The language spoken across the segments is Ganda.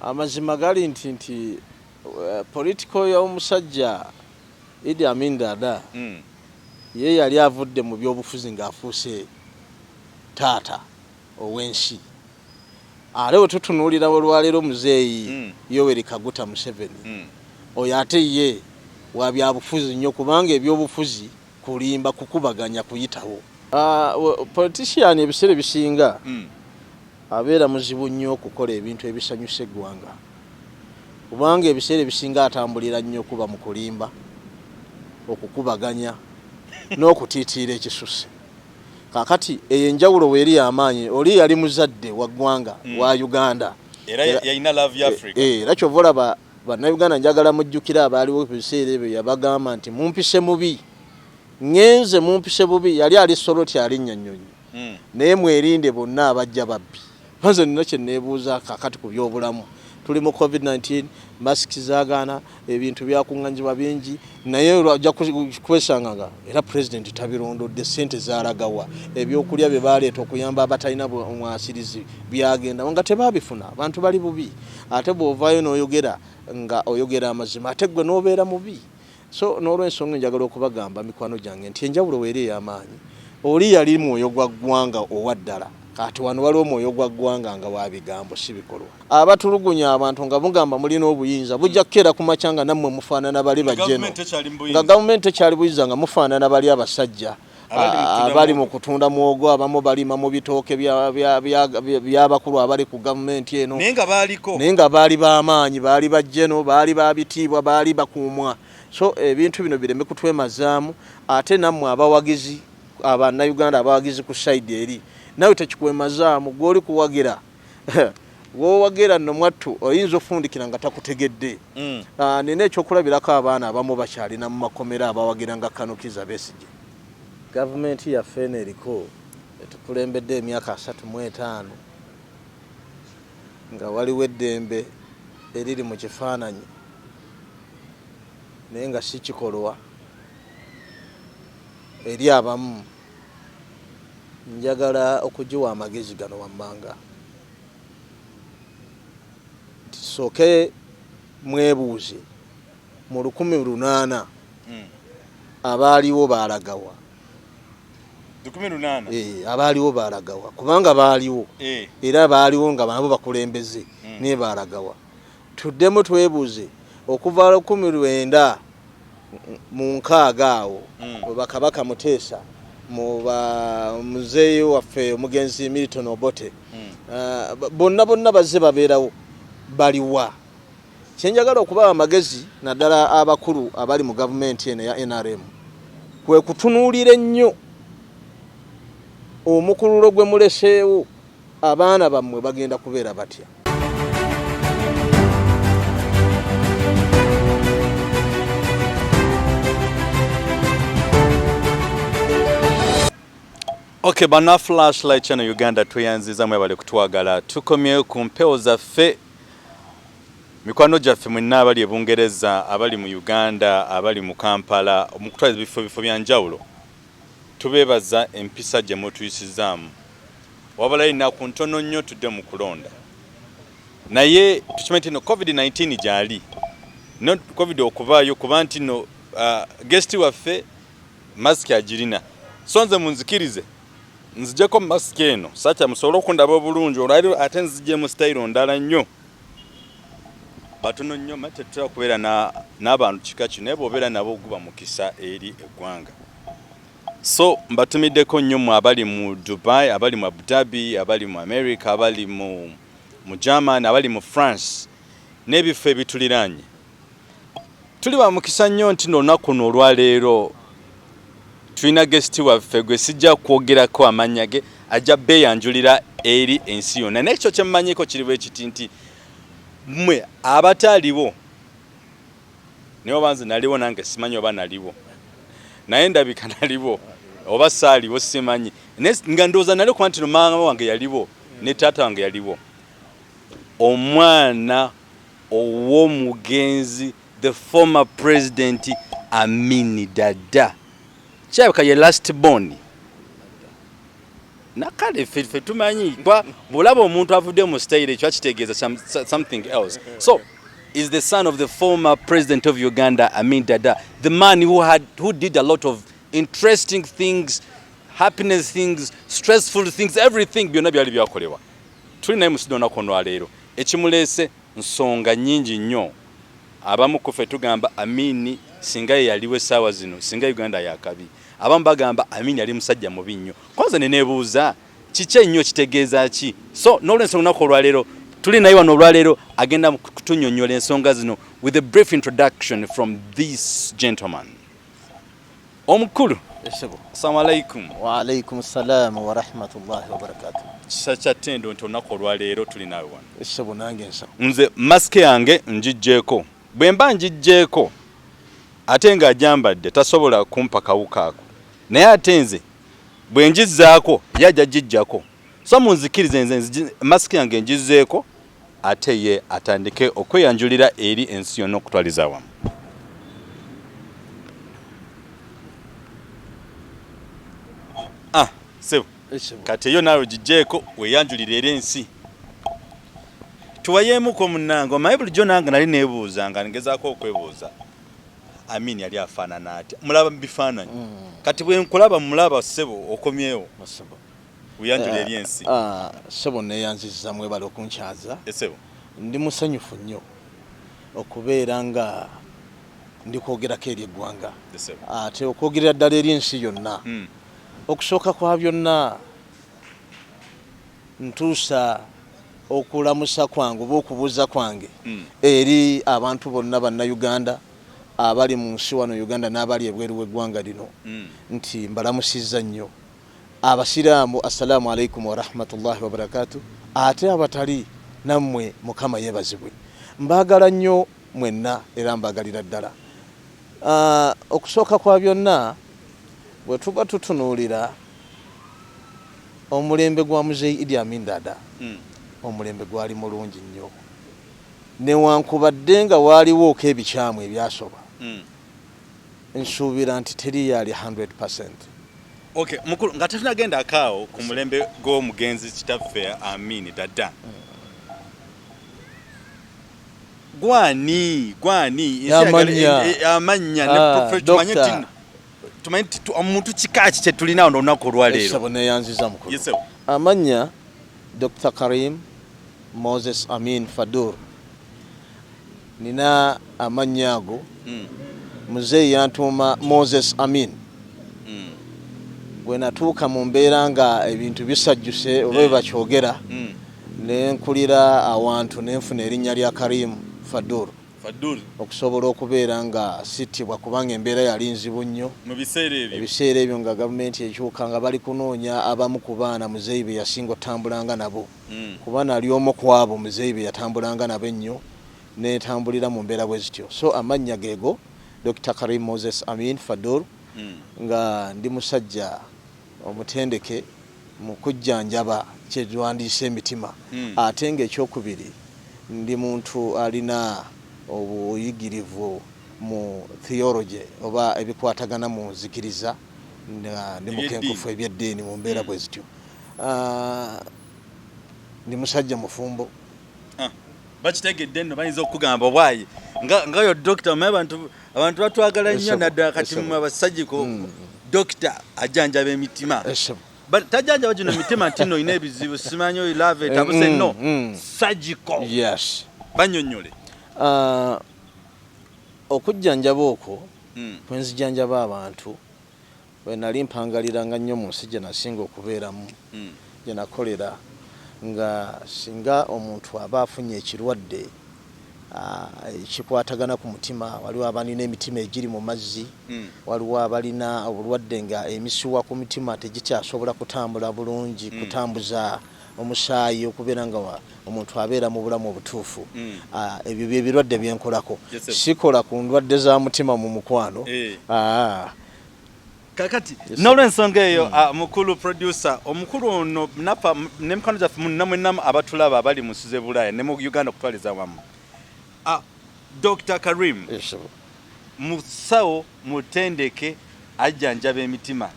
amazima gali nti political ya omusajja Idi Amin Ddala ye yali avudde mu byobufuzi ng'afuuse taata ow'ensi. Ale bwe tutunuulira olwaleero muzeeyi Yoweri Kaguta Museveni oyo ate ye wa byabufuzi nnyo kubanga ebyobufuzi kulimba kukubaganya kuyitawo. Politician ebiseera bisinga abeera muzibu nnyo okukola ebintu ebisanyusa eggwanga kubanga ebiseera bisinga atambulira nnyo kuba mu kulimba okukubaganya n'okutiitiira ekisusse. Kakati eyo enjawulo weeri amaanyi oli yali muzadde wa ggwanga wa Uganda era yalina love ya Africa. Era kyova olaba bannayuganda njagala mujjukira abaaliwo ebiseera ebyo yabagamba nti mumpise mubi ngenze mumpise bubi yali ali Soroti ali Nnyanyonyi naye mwerinde bonna abajja babbi. Panze nino kye neebuuza kakati ku byobulamu tuli mu COVID-19 masiki zaagaana ebintu byakuŋŋanjibwa bingi naye ajja kwesanganga era president tabirondodde ssente zaalagawa ebyokulya bye baaleeta okuyamba abatalina mwasirizi byagenda nga tebaabifuna abantu bali bubi ate bw'ovaayo n'oyogera nga oyogera amazima ate gwe n'obeera mubi. So n'olw'ensonga njagala okubagamba mikwano gyange nti enjawulo weeri ey'amaanyi oli yali mwoyo gwa ggwanga owa ddala kati wano waliwo omwoyo gwa ggwanga nga wa bigambo si bikolwa. Abatulugunya abantu nga mugamba mulina obuyinza bujja kukeera ku makya nga nammwe mufaanana bali bajjeno nga gavumenti ekyali buyinza nga mufaanana bali abasajja abali mu kutunda muwogo abamu balima mu bitooke by'abakulu abali ku gavumenti eno naye nga baali b'amaanyi baali bajjeno baali babitiibwa baali bakuumwa. So ebintu bino bireme kutwemazaamu ate nammwe abawagizi abannayuganda abawagizi ku side eri nawe tekikwemazaamu gw'oli kuwagira wowagira nno mwattu oyinza ofundikira nga takutegedde. Nina ekyokulabirako abaana abamu bakyalina mu makomera abawagira nga Kanukiza Besigye. Gavumenti yaffe eno eriko etukulembedde emyaka 35 nga waliwo eddembe eriri mu kifaananyi naye nga si kikolwa eri abamu. Njagala okugiwa amagezi gano wammanga tusooke mwebuuze mu 1800 abaaliwo baalagawa 18 abaaliwo baalagawa kubanga baaliwo era baaliwo nga nabo bakulembeze naye baalagawa. Tuddemu twebuuze okuva 1900 mu nkaaga awo bakabaka Muteesa muzeeyi waffe omugenzi Milton Obote bonna bazze babeerawo baliwa. Kyenjagala okuba amagezi naddala abakulu abali mu gavumenti eno ya NRM kwe kutunuulira ennyo omukululo gwe muleseewo abaana bammwe bagenda kubeera batya. Okay, bana flashlight channel Uganda tuyanziza mwe bali kutwagala tukomye ku mpeo zaffe mikwano gyaffe mwenna abali e Bungereza abali mu Uganda abali mu Kampala omukutwaza bifo byanjawulo tubebaza empisa gye mutuyisizaamu wabala ina ku ntono nnyo tudde mu kulonda naye tukimenti no COVID-19 gyali no COVID okuvaayo kuba nti no guest waffe mask agirina sonze munzikirize nzijeko mask eno sacha musolo okundaba obulungi olwaliro ate nzije mu style ndala nnyo batono nnyo mate tutera kubeera n'abantu kika kino ebo obeera nabo okuba mukisa eri eggwanga. So mbatumiddeko nnyo mu abali mu Dubai abali mu Abu Dhabi abali mu America abali mu Germany abali mu France n'ebifo ebituliranye tuli ba mukisa nnyo nti n'olunaku luno olwaleero tulina guest waffe gwe sijja kwogerako amannya ge ajja beeyanjulira eri ensi yonna n'ekyo kye mmanyiko kiri bwe kiti nti mmwe abataaliwo nibo banze naliwo nange simanyi oba naliwo naye ndabika naliwo oba saaliwo simanyi nga ndowooza naliwo kuba nti no maama wange yaliwo ne taata wange yaliwo omwana ow'omugenzi the former president Amin Dada kyabika ye last born nakale ffe tumanyi kwa bulaba omuntu avudde mu style ekyo akitegeeza something else. So is the son of the former president of Uganda, Amin Ddala, the man who did a lot of interesting things, happiness things, stressful things, everything byonna byali byakolebwa. Tuli naye musida onako olwaleero ekimuleese nsonga nnyingi nnyo. Abamu ku ffe tugamba Amin singa ye yaliwe essaawa zino singa Uganda yakabi. Abamu bagamba Amin yali musajja mubi nnyo. Kwanza ne neebuuza kiki ennyo kitegeeza ki? So n'olw'ensonga onako olwaleero tuli naye wano olwaleero agenda kutunnyonnyola ensonga zino with a brief introduction from this gentleman. Omukulu. Assalamu alaikum. Wa alaikum salam wa rahmatullahi wa barakatuh. Kisa ttendo nti olunaku olwaleero tuli nawe wano. Essebo nange nsa. Nze masike yange njijjeeko. Bwe mba njijjeeko ate ng'ajambadde tasobola kumpa kawuka ako. Naye ate nze bwe njizzaako yajja jijjako. So munzikirize nze masike yange njizzeeko ate ye atandike okweyanjulira eri ensi yonna okutwaliza wamu. Sebo kati yo nawe jijjeeko weyanjulira eri ensi. Tuwayeemuko munnange omanyi bulijjo nange nali neebuuza nga ngezaako okwebuuza Amin yali afaanana atya mulaba mu bifaananyi kati bwe nkulaba mulaba ssebo okomyewo weyanjulira eri ensi. Ssebo neeyanziza mwebale okunkyaza. Ssebo ndi musanyufu nnyo okubeera nga ndi kwogerako eri eggwanga ate okwogerera ddala eri ensi yonna. Okusooka kwa byonna ntuusa okulamusa kwange oba okubuuza kwange eri abantu bonna bannayuganda abali mu nsi wano Uganda n'abali ebweru w'eggwanga lino nti mbalamusizza nnyo. Abasiraamu assalamu alaikum wa rahmatullahi wa barakatuh. Ate abatali nammwe Mukama yeebazibwe. Mbaagala nnyo mwenna era mbaagalira ddala. Okusooka kwa byonna bwe tuba tutunuulira omulembe gwa muzeeyi Idi Amin Ddala omulembe gwali mulungi nnyo newankubadde nga waaliwo ko ebikyamu ebyasoba nsuubira nti teri yali 100%. Okay, mukulu nga tetunagenda akaawo ku mulembe gw'omugenzi kitaffe Amin Ddala. Gwani amanya ne prophet tumanyi omuntu kikaaki kye tulina wano olunaku olwaleero. Essebo neeyanziza mukulu. Amanya Dr. Karim Moses Amin Fadur. Nina amanya ago muzeeyi yantuuma Moses Amin. Bwe natuuka mu mbeera nga ebintu bisajjuse oba bwe bakyogera ne nkulira awantu ne nfuna erinnya lya Karim Fadur. Okusobola okubeera nga sittibwa kubanga embeera yali nzibu nnyo mu ebiseera ebyo nga gavumenti ekyuka nga bali kunoonya abamu ku baana muzeeyi be yasinga otambulanga nabo kuba nali omu ku abo muzeeyi be yatambulanga nabo ennyo netambulira mu mbeera bwe zityo. So amannya geego Dr. Karim Moses Amin Fadur nga ndi musajja omutendeke mu kujjanjaba kyezwandiisa emitima ate ng'ekyokubiri ndi muntu alina obuyigirivu mu theology oba ebikwatagana mu nzikiriza ndi mukenkufu ebyeddiini mu mbeera bwe zityo. Ndi musajja mufumbo. Bakitegedde nno bayinza okugamba bwayi nga yo doctor abantu batwagala nnyo naddala kati mu abasajjiko doctor ajanjaba emitima. Tajanjaba gino mitima nti nno ina ebizibu simanyi oyo lave tabuse no surgical. Yes. Bannyonnyole. Okujjanjaba okwo bwe nzijanjaba abantu bwe nali mpangaliranga nnyo mu nsi gye nasinga okubeeramu gye nakolera nga singa omuntu aba afunye ekirwadde ekikwatagana ku mutima waliwo abalina emitima egiri mu mazzi waliwo abalina obulwadde nga emisuwa ku mitima tegikyasobola kutambula bulungi kutambuza omusaayi okubeera nga omuntu abeera mu bulamu obutuufu. Ebyo bye birwadde byenkolako sikola ku ndwadde za mutima mu mukwano. Kakati n'olw'ensonga eyo mukulu producer omukulu ono napa ne mukano zaffe namwe abatulaba abali mu nsi z'Ebulaaya ne mu Uganda okutwaliza wamu. Dr. Karim musawo mutendeke ajjanjaba emitima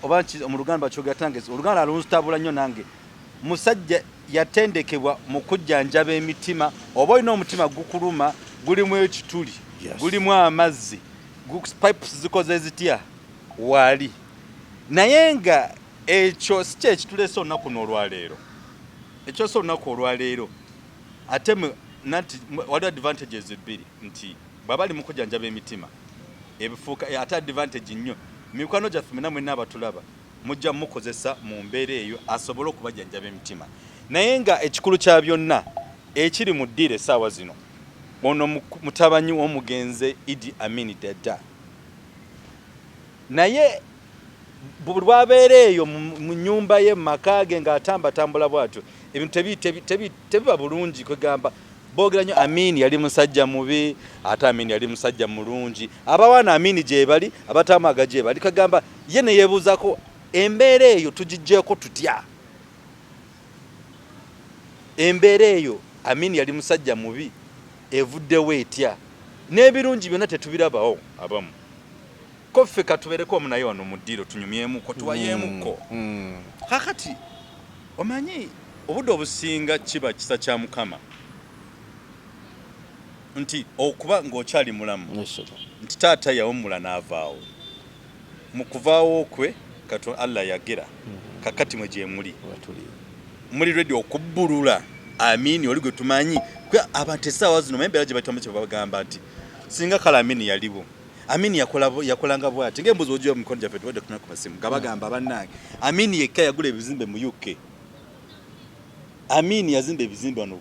obanchi mu Luganda bachogatangeza Oluganda alunzitabula nnyo nange musajja yatendekebwa mu kujjanjaba emitima oba olina omutima gukuluma gulimu ekituli gulimu amazzi pipes zikoze zitya wali naye nga ekyo si kyekitulesa olunaku n'olwaleero ekyo so olunaku olwaleero ate nanti waliwo advantages ebbiri nti baba ali mu kujjanjaba emitima ebifuuka ate advantage nnyo mikwano gyaffe mwenna abatulaba mujja mukozesa mu mbeera eyo asobole okubajjanjaba emitima naye nga ekikulu kya byonna ekiri mu ddiiro essaawa zino ono mutabanyi w'omugenzi Idi Amin Dada naye bw'abeera eyo mu nnyumba ye mu maka ge ng'atambatambula bw'atyo ebintu tebiba bulungi kwegamba boogera nnyo Amin yali musajja mubi ate Amin yali musajja mulungi abawaana Amin gye bali abatamaga gye bali kagamba ye ne yeebuuzako embeera eyo tugijjeeko tutya embeera eyo Amin yali musajja mubi evuddewo etya n'ebirungi byonna tetubirabawo abamu ko ffe katubeereko omu naye wano mu ddiiro tunyumyemuko tuwayeemuko kakati omanyi obudde obusinga kiba kisa kya Mukama nti okuba ng'okyali mulamu nti taata yawummula n'avaawo mu kuvaawo kwe kato Allah yagera kakati mwe gye muli ready okubbulula Amin oli gwe tumanyi abantu essaawa zino mayembeera gye bayitamu kye bagamba nti singa kala Amin yaliwo Amin yakolanga bw'ati ng'embuzi ogiwa mu mikono gyaffe tuwadde tuna ku masimu nga bagamba bannange Amin yekka yagula ebizimbe mu UK Amin yazimba ebizimbe wano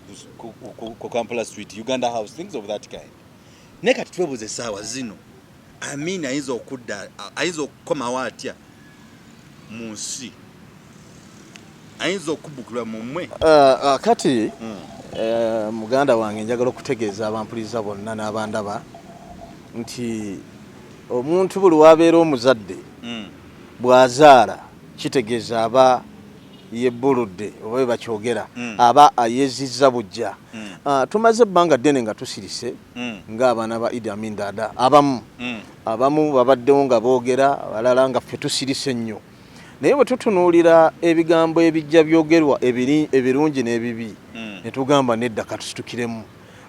ku Kampala Street Uganda House things of that kind naye kati twebuuza essaawa zino Amin ayinza okukomawo atya mu nsi ayinza okubbukirwa mu mmwe kati muganda wange njagala okutegeeza abampuliriza bonna n'abandaba nti omuntu buli wabeera omuzadde bw'azaala kitegeeza aba yebbuludde oba bwe bakyogera aba ayezizza bujja tumaze ebbanga ddene nga tusirise ng'abaana ba Idi Amin Dada abamu babaddewo nga boogera abalala nga ffe tusirise nnyo naye bwe tutunuulira ebigambo ebijja byogerwa ebirungi n'ebibi ne tugamba nedda katusitukiremu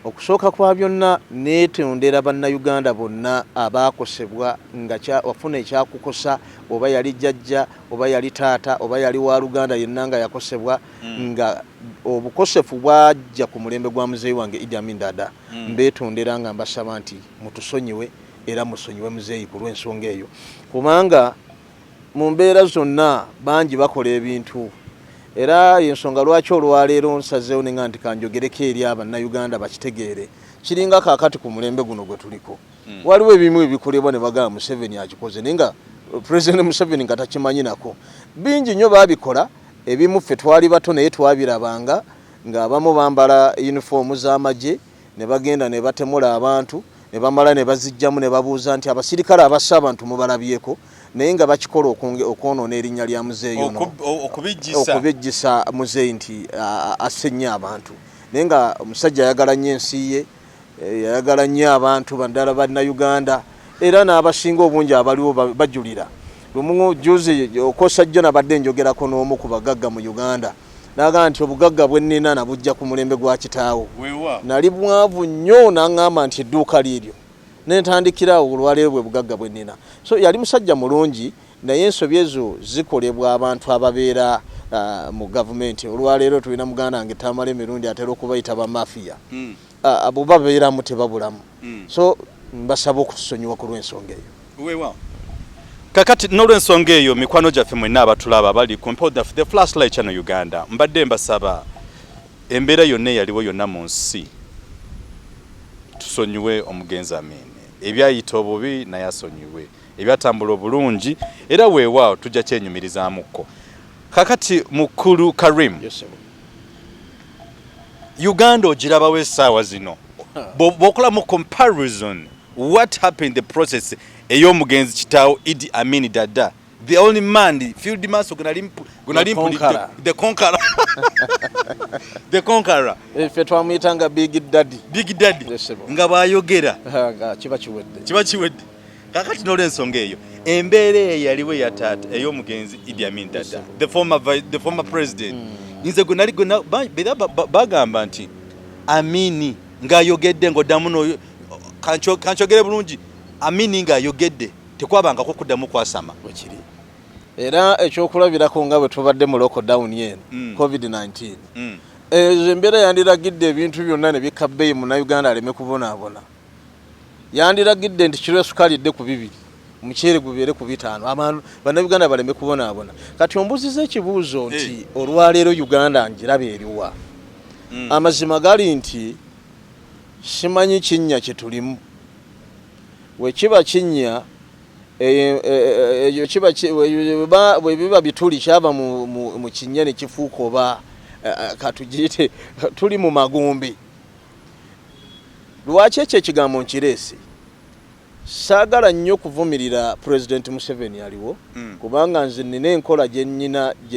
okusooka kwa byonna neetondera bannayuganda bonna abaakosebwa nga wafuna ekyakukosa oba yali jjajja oba yali taata oba yali wa Luganda yenna nga yakosebwa nga obukosefu bwajja ku mulembe gwa muzeeyi wange Idi Amin Dada mbeetondera nga mbasaba nti mutusonyiwe era musonyiwe muzeeyi ku lw'ensonga eyo kubanga mu mbeera zonna bangi bakola ebintu era ensonga lwaki olwaleero nsazeewo nenga nti kanjogereko eri abannayuganda bakitegeere kiringa kaakati ku mulembe guno gwe tuliko waliwo ebimu ebikolebwa ne bagamba Museveni akikoze naye nga President Museveni nga takimanyi nako bingi nnyo baabikola ebimu ffe twali bato naye twabirabanga ng'abamu bambala yunifoomu z'amagye ne bagenda ne batemula abantu ne bamala ne bazijjamu ne babuuza nti abasirikale abassa abantu mubalabyeko naye nga bakikola okwonoona erinnya lya muzeeyi ono okubijjisa muzeeyi nti asse abantu naye nga omusajja ayagala nnyo ensi ye yayagala nnyo abantu baddala bannayuganda era n'abasinga obungi abaliwo bajulira lumu juzi okosa jjo nabadde njogerako n'omu ku bagagga mu Uganda naga nti obugagga bwe nnina nabujja ku mulembe gwa kitaawo nali mwavu nnyo n'aŋŋamba nti edduuka liiryo nentandikirawo olwaleero bwe bugagga bwe nnina so yali musajja mulungi naye ensobi ezo zikolebwa abantu ababeera mu gavumenti olwaleero tulina muganda wange tamala emirundi atera okubayita bamafiya abo babeeramu tebabulamu so mbasaba okutusonyiwa ku lw'ensonga eyo kakati n'olw'ensonga eyo mikwano gyaffe mwenna abatulaba bali ku the flashlight channel Uganda mbadde mbasaba embeera yonna eyaliwo yonna mu nsi tusonyiwe omugenzi Amin ebyayita obubi naye asonyiwe ebyatambula obulungi era weewaawo tujja kyenyumirizaamuko kakati mukulu Karim Uganda ogirabawo essaawa zino bw'okola mu comparison what happened the process ey'omugenzi kitaawo Idi Amin Dada the only man field master the conqueror the conqueror ffe twamuyitanga big daddy nga bayogera kiba kiwedde kakati n'olw'ensonga eyo embeera yaliwe ya taata ey'omugenzi Idi Amin Dada the former president nze gwe nali bagamba nti Amini ng'ayogedde ng'oddamu no kanchogere bulungi Amini ng'ayogedde tekwabangako kuddamu kwasama wekiri era ekyokulabirako nga bwe tubadde mu lockdown yeno COVID-19 ezo embeera yandiragidde ebintu byonna ne bikabbeeyi Munnayuganda aleme kubonaabona yandiragidde nti kiro esukali edde ku 2 omuceere gubeere ku 5 Bannayuganda baleme kubonaabona kati ombuziza ekibuuzo nti olwaleero Uganda njiraba eriwa amazima gali nti simanyi kinnya kye tulimu wekiba kinnya eyo kiba bwe biba bituli kyava mu kinnya ne kifuuka oba katugiyite tuli mu magumbi. Lwaki ekyo ekigambo nkireese saagala nnyo kuvumirira President Museveni aliwo kubanga nze nina enkola gye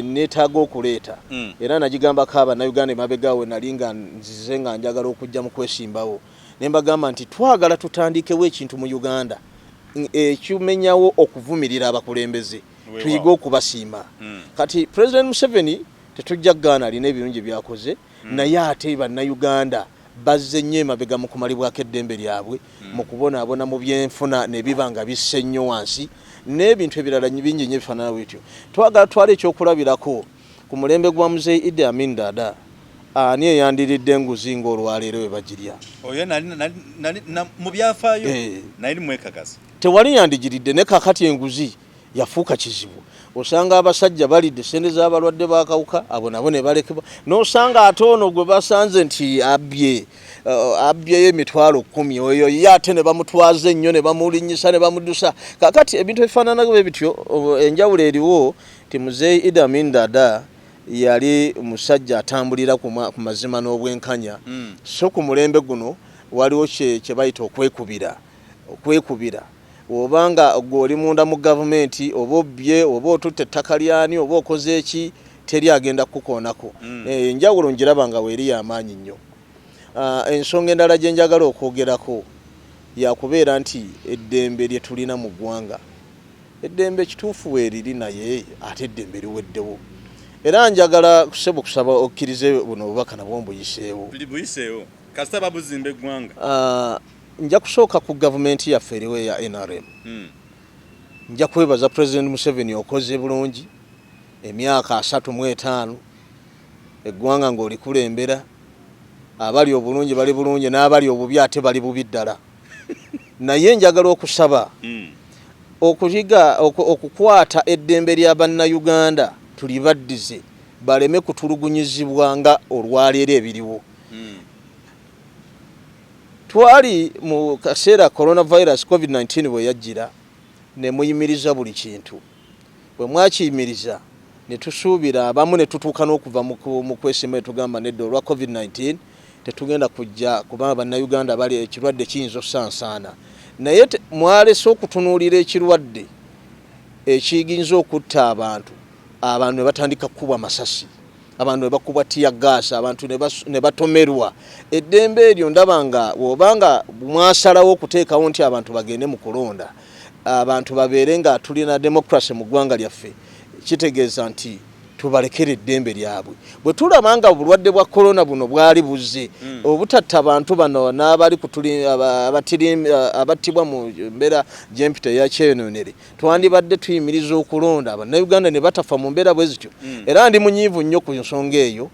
neetaaga okuleeta era nagigambako Abannayuganda emabegaawe nali nga nzize nga njagala okujja mu kwesimbawo ne mbagamba nti twagala tutandikewo ekintu mu Uganda ekimenyawo okuvumirira abakulembeze tuyiga okubasiima kati President Museveni tetujja kugaana alina ebirungi byakoze naye ate Bannayuganda bazze nnyo emabega mu kumalibwako eddembe lyabwe mu kubonaabona mu byenfuna ne biba nga bisse nnyo wansi n'ebintu ebirala bingi nnyo bifaanana bwetyo twagala twala ekyokulabirako ku mulembe gwa Muzeeyi Idi Amin Dada ani eyandiridde enguzi ng'olwaleero we bagirya oyo mu byafaayo nali mwekakasa tewali yandigiridde ne kakati enguzi yafuuka kizibu osanga abasajja balidde sente z'abalwadde bakawuka abo nabo ne balekebwa n'osanga ate ono gwe basanze nti abyeyo emitwalo 10 oyo ye ate ne bamutwaza ennyo ne bamulinyisa ne bamudusa kakati ebintu ebifaanana bwe bityo enjawulo eriwo ti Muzeeyi Idi Amin Dada yali musajja atambulira ku mazima n'obwenkanya so ku mulembe guno waliwo kye bayita okwekubira obanga goli munda mu government obobbye oba otutte ettaka lyani oba okoze eki teri agenda kukoonako enjawulo njiraba nga weeri y'amaanyi nnyo ensonga endala gye njagala okwogerako yakubeera nti eddembe lye tulina mu ggwanga eddembe kituufu weeriri naye ate eddembe liweddewo era njagala kusaba okkirize buno obubaka nabwo mbuyiseewo kasita babuzimba eggwanga nja kusooka ku gavumenti yaffe eriwe ya NRM nja kwebaza President Museveni okoze bulungi emyaka 35 eggwanga ng'olikulembera abali obulungi bali bulungi n'abali obubi ate bali bubi ddala naye njagala okusaba okukwata eddembe lya Bannayuganda tulibaddize baleme kutulugunyizibwa nga olwaleero ebiriwo twali mu kaseera coronavirus COVID-19 bwe yajjira ne muyimiriza buli kintu bwe mwakiyimiriza ne tusuubira abamu ne tutuuka n'okuva mu kwesima tugamba nedda olwa COVID-19 tetugenda kujja kubanga Bannayuganda bali ekirwadde kiyinza osansaana naye mwalese okutunuulira ekirwadde ekiyinza okutta abantu ne batandika kukubwa amasasi abantu ne bakubwa tiya gas abantu ne batomerwa eddembe eryo ndabanga wobanga mwasalawo okuteekawo nti abantu bagende mu kulonda abantu babeere nga tulina democracy mu ggwanga lyaffe kitegeeza nti tubalekere eddembe lyabwe bwe tulabanga obulwadde bwa corona buno bwali buzze obutatta abantu bano n'abali abattibwa mu mbeera gy'empita eyakyenonere twandibadde tuyimiriza okulonda Abannayuganda ne batafa mu mbeera bwe zityo era ndi munyiivu nnyo ku nsonga eyo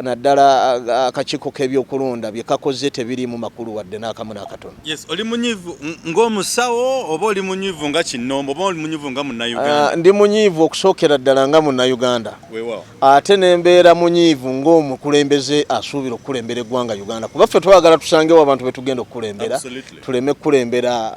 naddala akakiiko k'ebyokulonda bye kakoze tebiri mu makulu wadde n'akamu n'akatono. Yes, oli munyiivu ng'omusawo oba oli munyiivu nga kinnombo oba oli munyiivu nga Munnayuganda? Ndi munyiivu okusookera ddala nga Munnayuganda. Weewaawo. Ate ne mbeera munyiivu ng'omukulembeze asuubira okukulembera eggwanga Uganda. Kuba ffe twagala tusangewo abantu be tugenda okukulembera. Tuleme kukulembera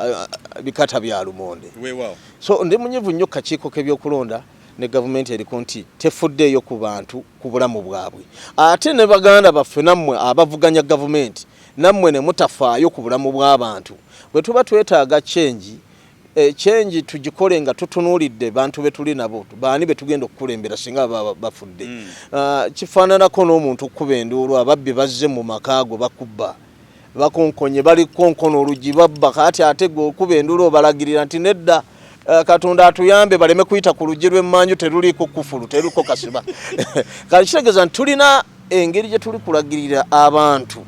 bikata bya lumonde. Weewaawo. So ndi munyiivu nnyo kakiiko k'ebyokulonda. Ne gavumenti eriko nti tefuddeeyo ku bantu ku bulamu bwabwe ate ne baganda baffe nammwe abavuganya gavumenti nammwe ne mutafaayo ku bulamu bw'abantu bwe tuba twetaaga change tugikole nga tutunuulidde bantu be tuli nabo baani be tugenda okukulembera singa bafudde kifaananako n'omuntu okkuba enduulu ababbi bazze mu makaago bakubba bakonkonye bali konkono olugi babba kati ate gwe okuba enduulu obalagirira nti nedda Katonda atuyambe baleme kuyita ku luggi lw'emmanju teruliko kufulu teruliko kasiba kale kitegeeza nti tulina engeri gye tuli kulagirira abantu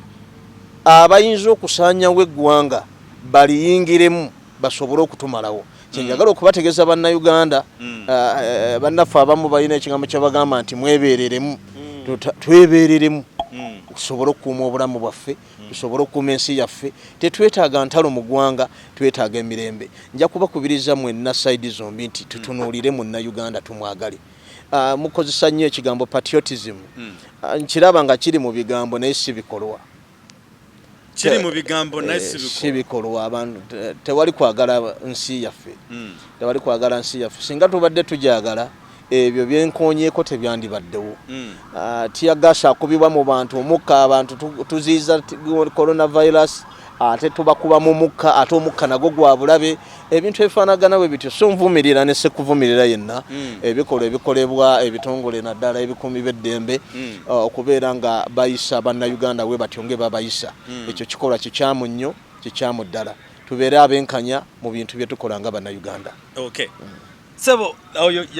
abayinza okusaanyawo eggwanga baliyingiremu basobole okutumalawo kyenjagala okubategeeza bannayuganda bannaffe abamu balina ekigambo kye bagamba nti mwebeereremu twebeereremu tusobole okukuuma obulamu bwaffe tusobole okukuuma ensi yaffe tetwetaaga ntalo mu ggwanga twetaaga emirembe nja kubakubiriza mwenna saidi zombi nti tutunuulire munnayuganda tumwagale mukozesa nnyo ekigambo patriotism nkiraba nga kiri mu bigambo naye si bikolwa kiri mu bigambo naye si bikolwa abantu tewali kwagala nsi yaffe tewali kwagala nsi yaffe singa tubadde tujagala ebyo byenkonyeeko tebyandibaddewo tiyagasa akubibwa mu bantu omukka abantu tuziiza coronavirus ate tubakuba mu mukka ate omukka nagwo gwa bulabe ebintu ebifaanagana bwe bityo so nvumirira ne sekuvumirira yenna ebikolwa ebikolebwa ebitongole naddala ebikumi b'eddembe okubeera nga bayisa bannayuganda we batyo nge babayisa ekyo kikolwa kikyamu nnyo kikyamu ddala tubeere abenkanya mu bintu bye tukola nga bannayuganda. Okay. Sebo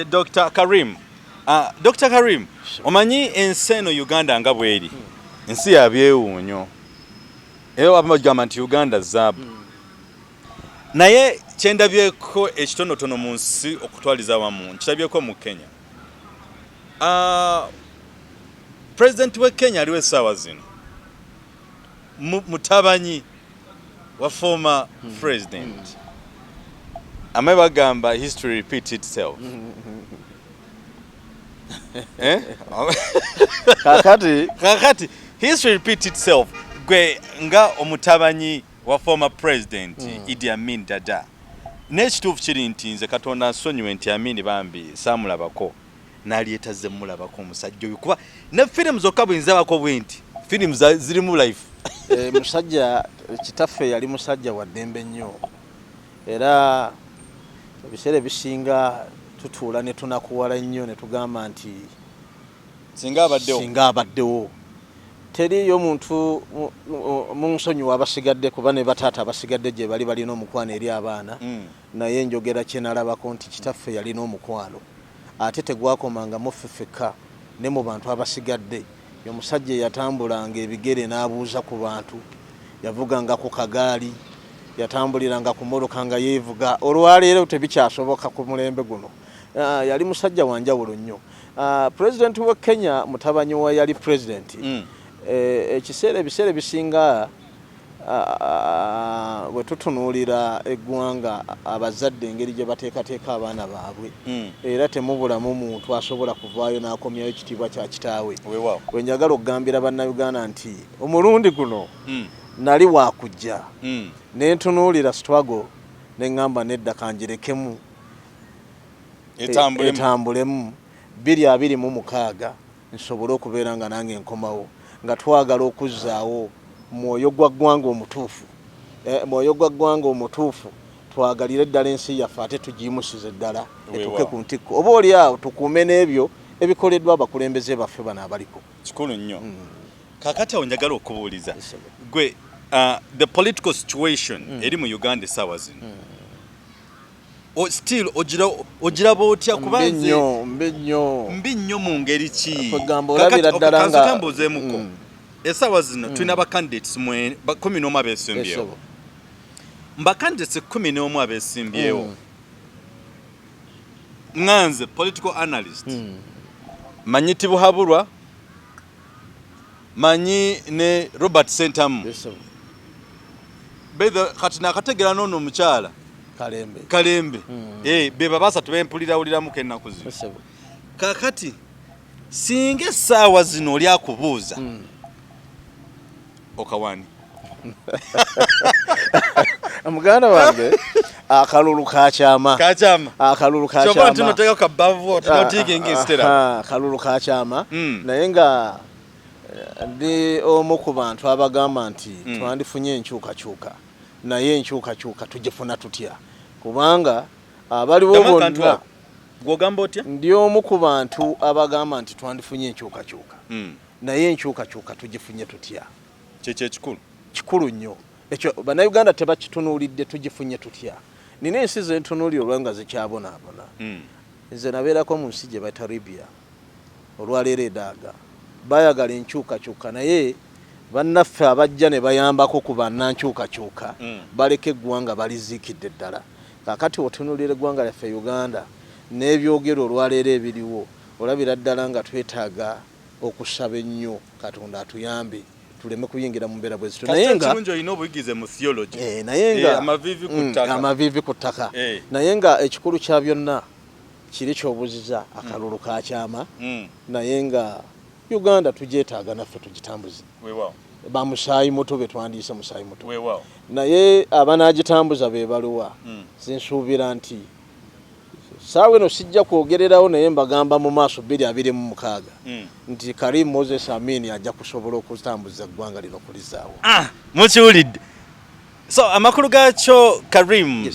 Dr. Karim. Dr. Karim, omanyi ensi eno Uganda nga bweri ensi ya byewuunyo eyo abagamba nti Uganda zaabu naye kyendabyeko ekitonotono mu nsi okutwaliza wamu nkirabyeko mu Kenya. President we Kenya aliwo essaawa zino mutabanyi wa former president amwe bagamba history repeats itself. kakati history repeats itself gwe nga omutabanyi wa former president Idi Amin Dada n'ekituufu kiri nti nze Katonda nsonyiwe nti Amin bambi saamulabako n'alyetazze mulabako omusajja oyo kuba ne firimu zokka bwe nzabako bwe nti firimu zirimu life. Musajja kitaffe yali musajja wa ddembe nnyo era ebiseera ebisinga tutuula ne tunakuwala nnyo ne tugamba nti singa abaddewo teriyo muntu munsonyiwa abasigadde kuba ne bataata abasigadde gye bali balina omukwano eri abaana naye njogera kye nalabako nti kitaffe yalina omukwano ate tegwakomanga muffeffeka ne mu bantu abasigadde omusajja yatambulanga ebigere n'abuuza ku bantu yavuganga ku kagaali yatambuliranga ku mmotoka nga yeevuga olwaleero tebikyasoboka ku mulembe guno yali musajja wanjawulo nnyo. President wa Kenya mutabanyi wa yali president ebiseera ebisinga bwe tutunuulira eggwanga abazadde engeri gye bateekateeka abaana baabwe era temubulamu muntu asobola kuvaayo n'akomyayo ekitiibwa kya kitaawe. Bwe njagala okugambira bannayuganda nti omulundi guno nali wakujja ne ntunuulira struggle ne ŋŋamba nedda kangirekemu etambulemu 2026 nsobole okubeera nga nange nkomawo nga twagala okuzzaawo mwoyo gwa ggwanga omutuufu mwoyo gwa ggwanga omutuufu twagalire ddala ensi yaffe ate tugiyimusize ddala etuke ku ntikko oba oli awo tukuume n'ebyo ebikoleddwa abakulembeze baffe bano abaliko. Kikulu nnyo. Kakati awo njagala okubuuliza gwe the political situation eri mu Uganda essaawa zino still ogiraba otya kubanze mbi nnyo mu ngeri ki kambuzeemuko essaawa zino tulina bacandidates 11 abeesimbyewo bacandidates 11 abeesimbyewo nganze political analyst manyi Tibuhaburwa manyi ne Robert Sentamu kati nakategera noono omukyala Kalembe be babasatu bempulirauliramu kennaku zino kakati singa essaawa zino oli akubuuza okawani muganda wange akalulu kakyama akalulu kakyama naye nga ndi omu ku bantu abagamba nti twandifunye enkyukakyuka naye enkyukakyuka tugifuna tutya kubanga abaliwo bonna gwogamba otya ndi omu ku bantu abagamba nti twandifunye enkyukakyuka naye enkyukakyuka tugifunye tutya kyekyo kikulu nnyo ekyo bannayuganda tebakitunuulidde tugifunye tutya nina ensi zentunuulira olwanga zikyabonaabona. Nze nabeerako mu nsi gye bayita Libya olwaleero edaaga bayagala enkyukakyuka naye bannaffe abajja ne bayambako ku bannankyukakyuka baleka eggwanga baliziikidde ddala. Kaakati otunuulira eggwanga lyaffe Uganda n'ebyogero olwaleero ebiriwo olabira ddala nga twetaaga okusaba ennyo Katonda atuyambe tuleme kuyingira mu mbeera bwe zityo. Naye nga kirungi olina obuyigize mu theology. Naye nga amavivi ku ttaka. Naye nga ekikulu kya byonna kiri kyobuziza akalulu ka kyama. Naye nga Uganda tugyetaaga naffe tugitambuze. Ba musaayi muto be twandiise musaayi muto. Naye abanaagitambuza be baluwa. Sinsuubira nti saawe no sijja kwogererawo naye mbagamba mu maaso 2026 nti Karim Vs Amin ajja kusobola okutambuza eggwanga lino kulizaawo. Mukiwulidde. So amakulu gaakyo Karim.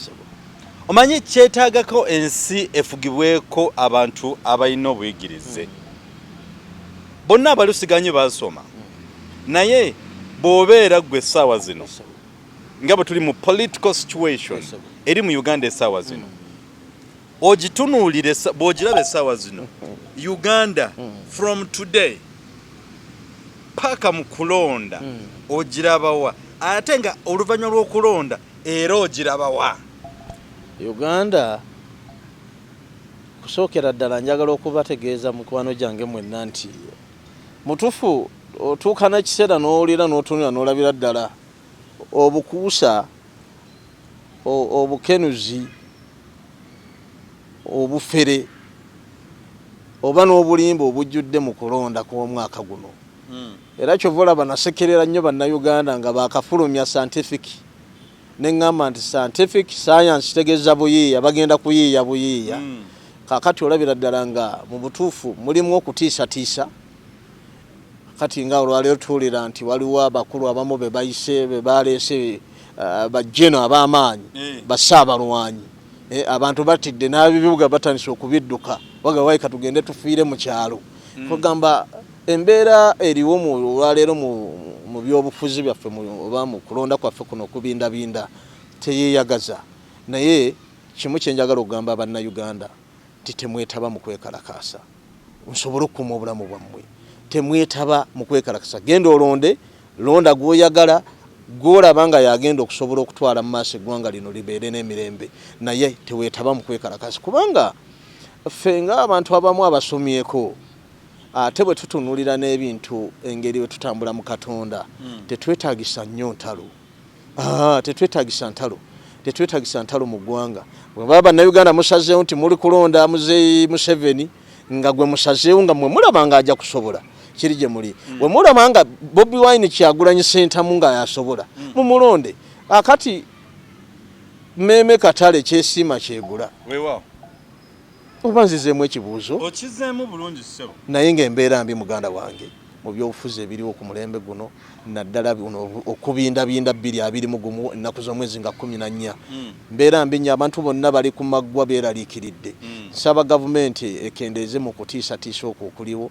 Omanyi kyetaagako ensi efugibweko abantu abalina obuyigirize. Bonna abalusiganye basoma. Naye bw'obeera gwe essaawa zino nga bwe tuli mu political situation eri mu Uganda essaawa zino ogitunuulire bw'ogiraba essaawa zino Uganda from today paka mu kulonda ogirabawa ate nga oluvannyuma lw'okulonda era ogirabawa. Uganda kusookera ddala njagala okubategeeza mukwano gyange mwenna nti mutufu otuuka n'ekiseera n'owulira n'otunula n'olabira ddala obukuusa obukenuzi obufere oba n'obulimba obujjudde mu kulonda kw'omwaka guno. Era kyova olaba nasekerera nnyo bannayuganda nga bakafulumya scientific neŋŋamba nti scientific science kitegeeza buyiiya bagenda kuyiiya buyiiya. Kaakati olabira ddala nga mu butuufu mulimu okutiisatiisa. Kati nga olwaleero tuwulira nti waliwo abakulu abamu be bayise be baleese bajjeno ab'amaanyi bassaabalwanyi. Abantu batidde n'abibuga batandise okubidduka wagawayi katugende tufiire mu kyalo. Kugamba embeera eriwo mu olwaleero mu byobufuzi byaffe oba mu kulonda kwaffe kuno okubindabinda teyeeyagaza. Naye kimu kye njagala okugamba bannayuganda nti temwetaba mu kwekalakaasa nsobole okukuuma obulamu bwammwe. Temwetaba mu kwekalakasa. Genda olonde londa gw'oyagala gw'olaba nga yagenda okusobola okutwala mu maaso eggwanga lino libeere n'emirembe. Naye teweetaba mu kwekalakasa kubanga ffe ng'abantu abamu abasomyeko ate bwe tutunuulira n'ebintu engeri bwe tutambula mu Katonda tetwetaagisa nnyo ntalo. Tetwetaagisa ntalo. Tetwetaagisa ntalo mu ggwanga. Bwe baba bannayuganda musazeewo nti muli kulonda muzeeyi Museveni nga gwe musazeewo nga mwe mulaba ng'ajja kusobola kiri gye muli. Bwe mulaba nga Bobi Wine Kyagulanyi Ssentamu nga yasobola mumulonde. Akati Meme Katale kyesiima kyegula. Oba nzizeemu ekibuuzo okizeemu bulungi ssebo. Naye ng'embeera mbi muganda wange mu byobufuzi ebiriwo ku mulembe guno naddala buno okubindabinda 2021 ennaku z'omwezi nga 14 mbeera mbi nnyo abantu bonna bali ku maggwa beeraliikiridde. Nsaba gavumenti ekendeeze mu kutiisatiisa okwo okuliwo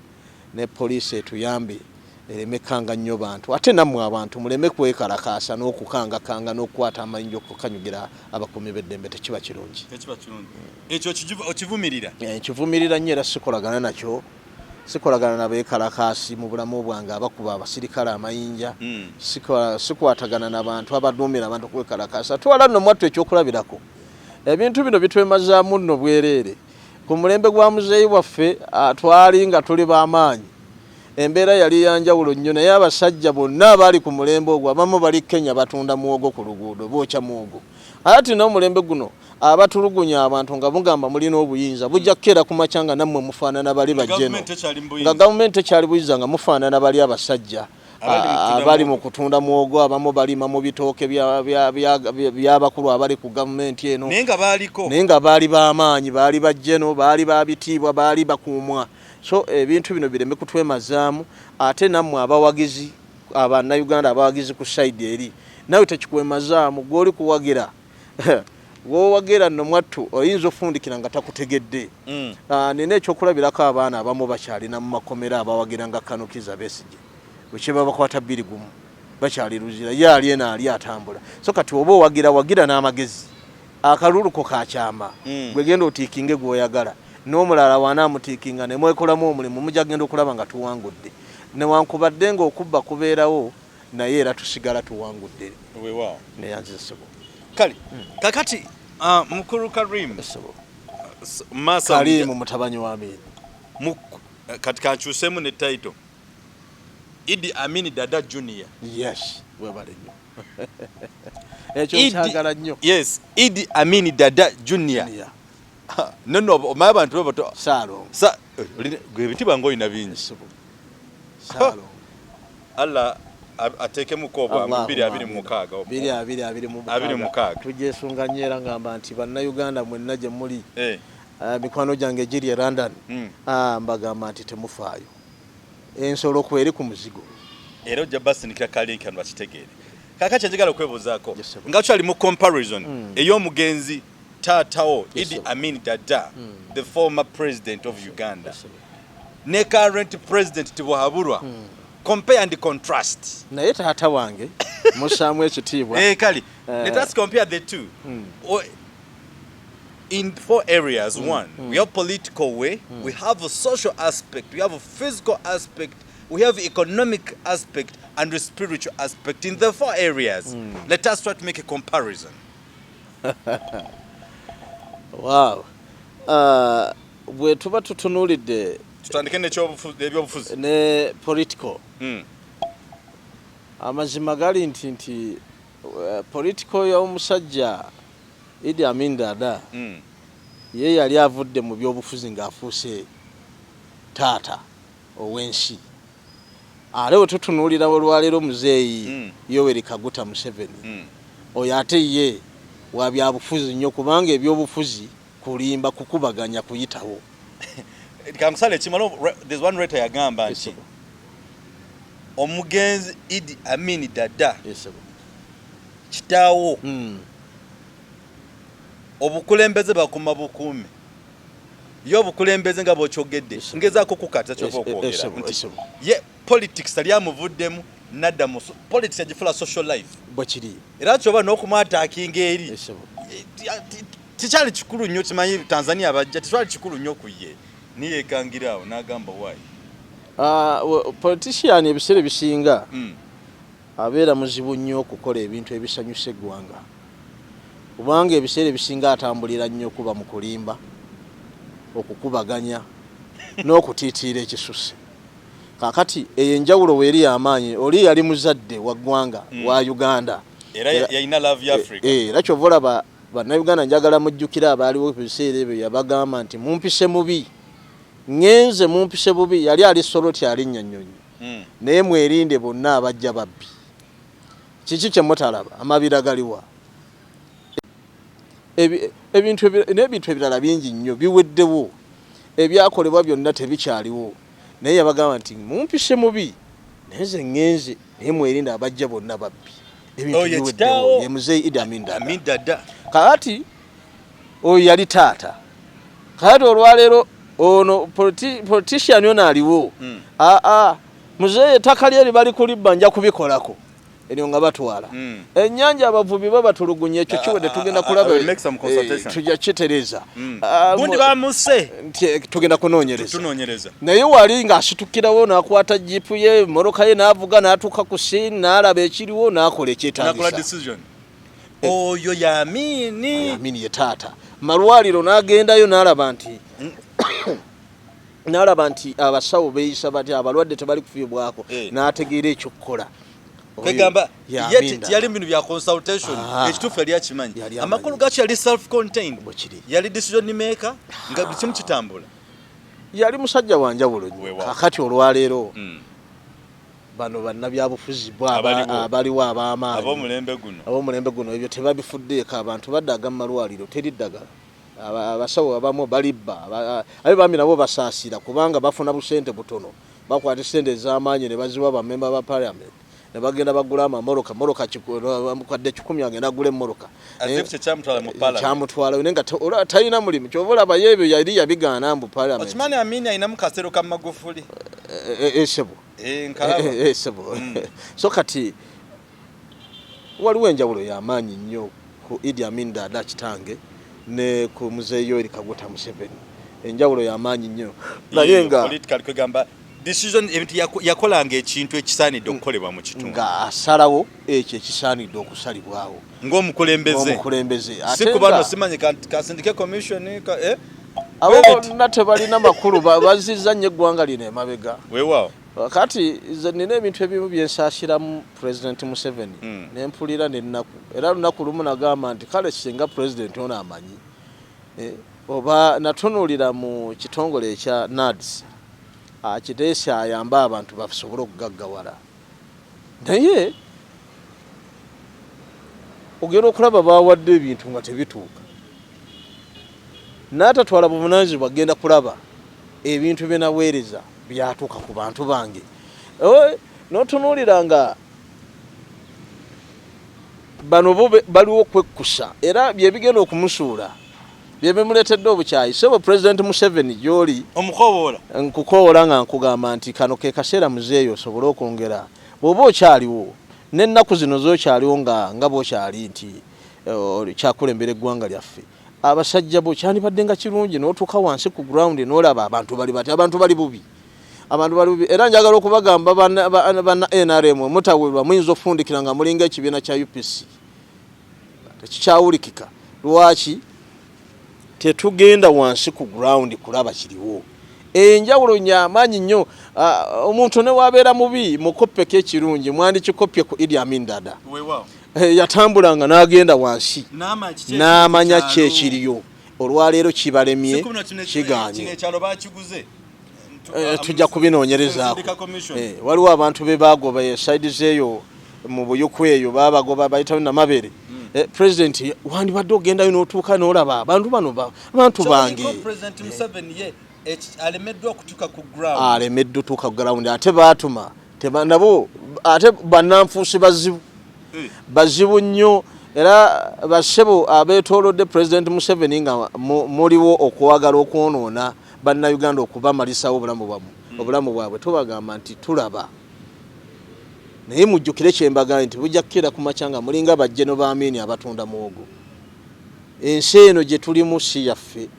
ne poliisi etuyambe ereme kanga nnyo bantu ate nammwe abantu muleme kwekalakaasa n'okukangakanga n'okukwata amayinja okukanyugira abakuumi b'eddembe tekiba kirungi. Ekyo okivumirira? Nkivumirira nnyo era sikolagana nakyo. Sikolagana n'abeekalakaasi mu bulamu bwange abakuba abasirikale amayinja. Sikwatagana n'abantu abaduumira abantu kwekalakaasa. Twala nno mwattu ekyokulabirako. Ebintu bino bitwemazaamu nno bwereere. Ku mulembe gwa muzeeyi waffe twali nga tuli b'amaanyi. Embeera yali yanjawulo nnyo naye abasajja bonna abaali ku mulembe ogwo abamu bali Kenya batunda muwogo ku luguudo bookya muwogo. Ati n'omulembe guno abatulugunya abantu nga mugamba mulina obuyinza bujja kukeera ku makya nga nammwe mufaanana bali bajjeno nga gavumenti ekyali buyinza nga mufaanana bali abasajja abali mu kutunda muwogo abamu balima mu bitooke by'abakulu abali ku gavumenti eno naye nga baali b'amaanyi baali bajjeno baali babitiibwa baali bakuumwa. So ebintu bino bireme kutwemazaamu ate nammwe abawagizi abannayuganda abawagizi ku side eri nawe tekikwemazaamu gw'oli kuwagira wowagira nno mwattu oyinza ofundikira nga takutegedde. Nina ekyokulabirako abaana abamu bakyalina mu makomera abawagira nga Kanukiza Besigye bwekyeba bakwata 2 bakyali luzira ye ali eno ali atambula. So kati oba owagira n'amagezi akalulu ko kakyama gwe genda otiikinge gwoyagala n'omulala wanaamutiikinga ne mwekolamu omulimu mujja genda okulaba nga tuwangudde newankubadde ng'okubba kubeerawo naye era tusigala tuwangudde neyanzisebo kale kakati mukulu Karim Kalimu mutabanyi wa Amin kati kankyusemu ne title Idi Amin Dada Junior. Yes, webale nnyo. Ekyo kyagala nnyo. Yes, Idi Amin Dada Junior. No omaya abantu bato. Salo. Gwe bitiba ngoyina bingi. Salo. Allah ateke mukoba mu 226. 226. Tujesunga nyera ngamba nti bannayuganda mwenna gye muli. Mikwano gyange giri e London. Mbagamba nti temufaayo. Ensolo kweri ku muzigo era ojja basi nikira kalink anu bakitegeere kakati njagala okwebuzaako nga kyali mu comparison ey'omugenzi taatawo Idi Amin Dada the former president of Uganda ne current president Tibuhaburwa compare and contrast naye taata wange musaamu ekitiibwa kali let us compare the two in 4 areas. One, we have political way, we have a social aspect, we have a physical aspect, we have economic aspect and a spiritual aspect in the 4 areas. Let us try to make a comparison. Wow. Bwe tuba tutunuulidde tutandike n'ebyobufuzi ne political amazima gali nti political y'omusajja Idi Amin Dada ye yali avudde mu byobufuzi ng'afuuse taata ow'ensi ate tutunuulira olwaleero muzeeyi Yoweri Kaguta Museveni oyo ate ye wa byabufuzi nnyo kubanga ebyobufuzi kulimba kukubaganya kuyitawo there's one writer yagamba nti omugenzi Idi Amin Dada kitaawo obukulembeze bakuma bukume yo obukulembeze nga bwokyogedde ngezaako kukata kyova okwogera ye politics ali amuvuddemu nadda mu politics agifula social life bwekiri era kyoba n'okumwataakinga eri tikyali kikulu nnyo kimanyi Tanzania bajja tikyali kikulu nnyo ku ye niyeekangira awo n'agamba waayi politician ebiseera ebisinga abeera muzibu nnyo okukola ebintu ebisanyusa eggwanga kubanga ebiseera ebisinga atambulira nnyo kuba mu kulimba okukubaganya n'okutiitiira ekisusse kakati eyo enjawulo weeri y'amaanyi oli yali muzadde wa ggwanga wa Uganda era yalina love ya Africa era kyova olaba bannayuganda njagala mujjukira abaaliwo ebiseera ebyo yabagamba nti mumpise mubi ngenze mumpise bubi yali ali Soroti alinnya nnyonyi naye mwerinde bonna abajja babbi kiki kye mutalaba amabira galiwa ebintu ebirala bingi nnyo biweddewo ebyakolebwa byonna tebikyaliwo naye yabagamba nti mumpise mubi neze ngenze naye mwerinde abajja bonna babbi ebintu biweddewo ye muzeeyi Idi Amin Dada kakati oyo yali taata kakati olwaleero ono politician ono aliwo muzeeyi ettaka lye libali kulibba nja kubikolako eryo nga batwala ennyanja abavubi babatulugunya ekyo kiwedde tugenda kulaba tujja kitereeza gundi bamuse tugenda kunoonyereza naye wali ng'asitukirawo n'akwata jipu ye moroka ye n'avuga n'atuuka ku scene n'alaba ekiriwo n'akola ekyetaagisa oyo Amini ye taata malwaliro n'agendayo n'alaba nti abasawo beeyisa batya abalwadde tebali kufiibwako n'ategeera ekyokukola kwegamba yali bintu bya consultation ekituufu yali akimanyi amakulu gakyo yali self contained yali decision maker nga buli kimu kitambula yali musajja wa njawulo nnyo kakati olwaleero bano bannabyabufuzi abaliwo ab'amaanyi ab'omulembe guno ebyo tebabifuddeeko abantu baddaga mu malwaliro teri ddagala abasawo abamu balibba abe bambi nabo basaasira kubanga bafuna busente butono bakwata sente ez'amaanyi ne baziwa bamemba ba parliament ne bagenda bagula amamoroka mukadde 10 agenda agula emmoroka kyamutwala naye nga talina mulimu kyova olaba yeebyo yali yabigaana mbu parliament okimanyi Amini alina mu kaseero ka Magufuli esebo so kati waliwo enjawulo y'amaanyi nnyo ku Idi Amin Ddala kitange ne ku Mzee Yoweri Kaguta Museveni enjawulo y'amaanyi nnyo naye nga political kwegamba decision yakolanga ekintu ekisaanidde okukolebwa mu kitundu nga asalawo ekyo ekisaanidde okusalibwawo ng'omukulembeze si kuba no simanyi kasindike commission abo bonna tebalina makulu bazizza nnyo eggwanga lino emabega weewaawo kati nze nina ebintu ebimu byensaasiramu President Museveni nempulira n'ennaku era lunaku lumu nagamba nti kale singa President ono amanyi oba natunuulira mu kitongole ekya NADS kiteesi ayambe abantu basobole okugaggawala naye ogenda okulaba bawadde ebintu nga tebituuka n'atatwala buvunaanyizibwa agenda kulaba ebintu bye naweereza byatuuka ku bantu bange n'otunuulira nga bano bo baliwo okwekkusa era bye bigenda okumusuula bye bimuleetedde obukyayi sebo President Museveni gy'oli nkukoowola nga nkugamba nti kano ke kaseera muzeeyo osobole okwongera bw'oba okyaliwo n'ennaku zino z'okyaliwo nga bw'okyali nti kyakulembera eggwanga lyaffe abasajja bo kyandibadde nga kirungi n'otuuka wansi ku ground n'olaba abantu bali bati abantu bali bubi era njagala okubagamba banna NRM mutaweerwa muyinza okufundikira nga mulinga ekibiina kya UPC tekikyawulikika lwaki tetugenda wansi ku ground kulaba kiriwo enjawulo nyamaanyi nnyo omuntu ne wabeera mubi mukoppeko ekirungi mwandikikoppye ku Idi Amin Ddala yatambulanga n'agenda wansi n'amanya kyekiriyo olwaleero kibalemye kiganye tujja kubinoonyerezaako waliwo abantu be bagoba esaidi zeeyo mu buyukwe eyo babagoba bayitawo namabere President wandibadde ogendayo n'otuuka n'olaba abantu bano abantu bange alemeddwa okutuuka ku ground ate baatuma nabo ate bannanfuusi bazibu nnyo era bassebo abeetoolodde President Museveni nga muliwo okwagala okwonoona bannayuganda okubamalisawo obulamu bwabwe tubagamba nti tulaba naye mujjukire kyembagaye nti bujja kukira ku makya nga mulinga bajjeno ba Amin abatunda muwogo ensi eno gye tulimu si yaffe